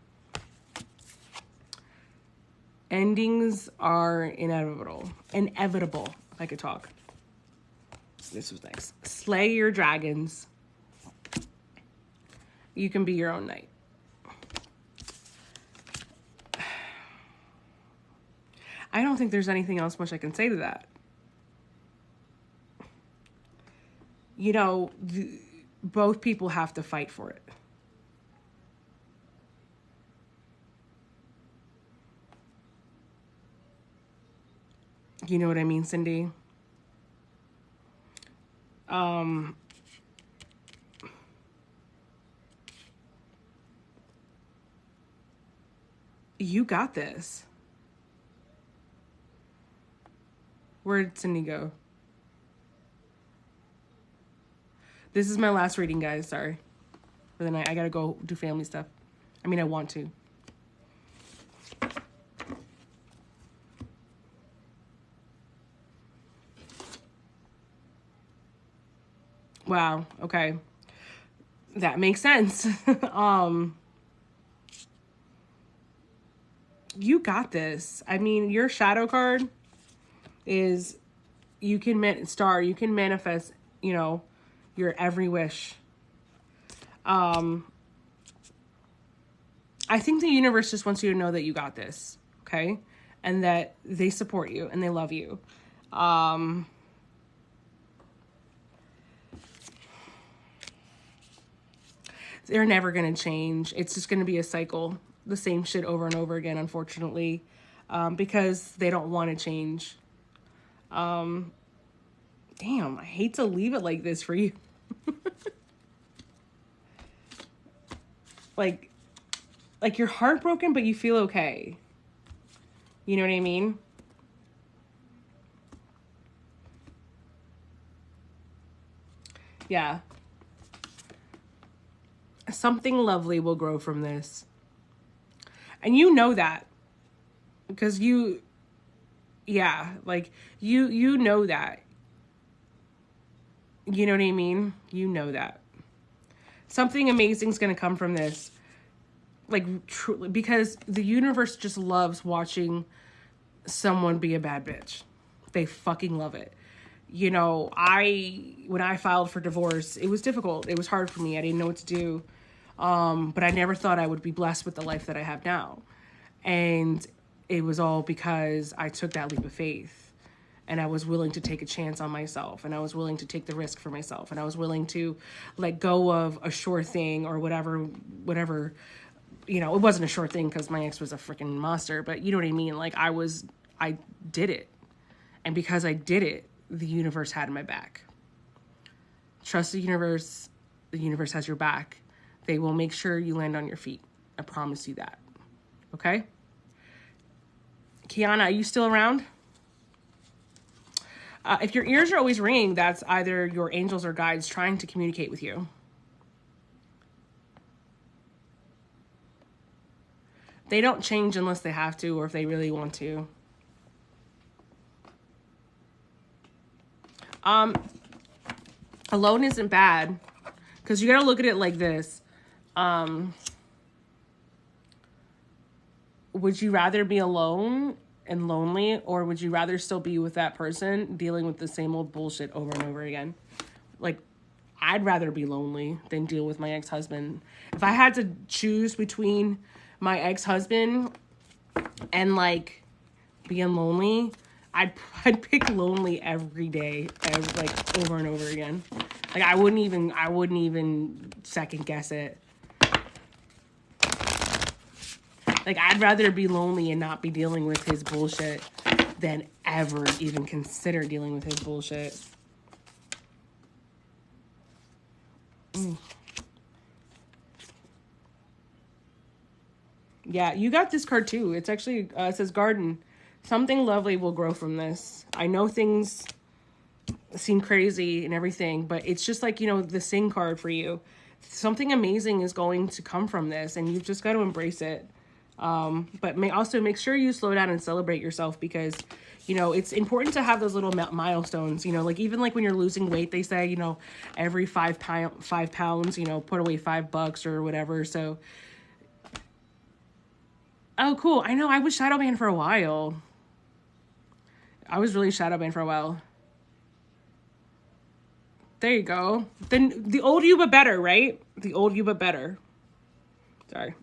Endings are inevitable. Inevitable, if I could talk. This was nice. Slay your dragons. You can be your own knight. I don't think there's anything else much I can say to that. You know, both people have to fight for it. You know what I mean, Cindy? You got this. Where did Cindy go? This is my last reading, guys. Sorry. For the night. I gotta go do family stuff. I mean, I want to. Wow. Okay. That makes sense. You got this. I mean, your shadow card is you can manifest, you know, your every wish. I think the universe just wants you to know that you got this, okay? And that they support you and they love you. They're never going to change. It's just going to be a cycle. The same shit over and over again, unfortunately, because they don't want to change. Damn, I hate to leave it like this for you. like you're heartbroken, but you feel okay. You know what I mean? Yeah. Something lovely will grow from this. And you know that. Because you know that. You know what I mean? You know that. Something amazing is going to come from this. Like, truly, because the universe just loves watching someone be a bad bitch. They fucking love it. You know, when I filed for divorce, it was difficult. It was hard for me. I didn't know what to do. But I never thought I would be blessed with the life that I have now. And it was all because I took that leap of faith. And I was willing to take a chance on myself. And I was willing to take the risk for myself. And I was willing to let go of a sure thing or whatever, you know, it wasn't a sure thing because my ex was a freaking monster. But you know what I mean? Like, I did it. And because I did it, the universe had my back. Trust the universe. The universe has your back. They will make sure you land on your feet. I promise you that. Okay? Kiana, are you still around? If your ears are always ringing, that's either your angels or guides trying to communicate with you. They don't change unless they have to or if they really want to. Alone isn't bad because you got to look at it like this. Would you rather be alone and lonely, or would you rather still be with that person dealing with the same old bullshit over and over again? Like, I'd rather be lonely than deal with my ex-husband. If I had to choose between my ex-husband and like being lonely, I'd pick lonely every day, like over and over again. Like, I wouldn't even second guess it. Like, I'd rather be lonely and not be dealing with his bullshit than ever even consider dealing with his bullshit. Yeah, you got this card too. It's actually, it says garden. Something lovely will grow from this. I know things seem crazy and everything, but it's just like, you know, the sing card for you. Something amazing is going to come from this, and you've just got to embrace it. But also make sure you slow down and celebrate yourself, because, you know, it's important to have those little milestones, you know, like even like when you're losing weight, they say, you know, every 5 pounds, you know, put away $5 or whatever. So, oh, cool. I know. I was shadow banned for a while. I was really shadow banned for a while. There you go. Then the old you, but better, right? The old you, but better. Sorry.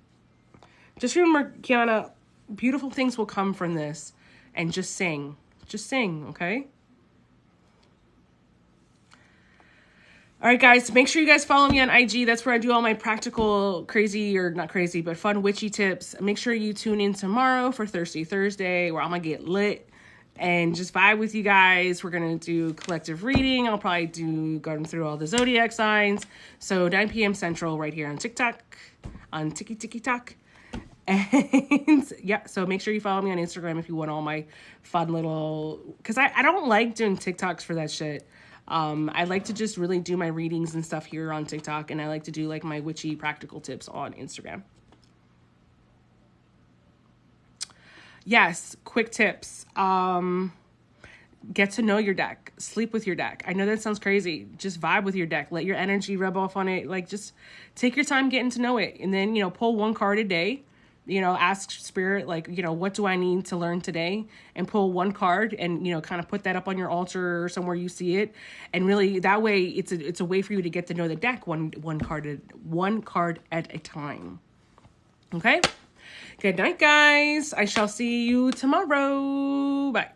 Just remember, Kiana, beautiful things will come from this. And just sing. Just sing, okay? All right, guys. Make sure you guys follow me on IG. That's where I do all my practical, crazy, or not crazy, but fun witchy tips. Make sure you tune in tomorrow for Thirsty Thursday, where I'm going to get lit and just vibe with you guys. We're going to do collective reading. I'll probably going through all the zodiac signs. So 9 p.m. Central right here on TikTok, on TikTok. And yeah, so make sure you follow me on Instagram if you want all my fun little, because I don't like doing TikToks for that shit. I like to just really do my readings and stuff here on TikTok, and I like to do like my witchy practical tips on Instagram. Yes, quick tips. Get to know your deck. Sleep with your deck. I know that sounds crazy. Just vibe with your deck. Let your energy rub off on it. Like, just take your time getting to know it. And then, you know, pull one card a day. You know, ask Spirit, like, you know, what do I need to learn today? And pull one card and, you know, kind of put that up on your altar or somewhere you see it. And really, that way, it's a way for you to get to know the deck one card at a time. Okay? Good night, guys. I shall see you tomorrow. Bye.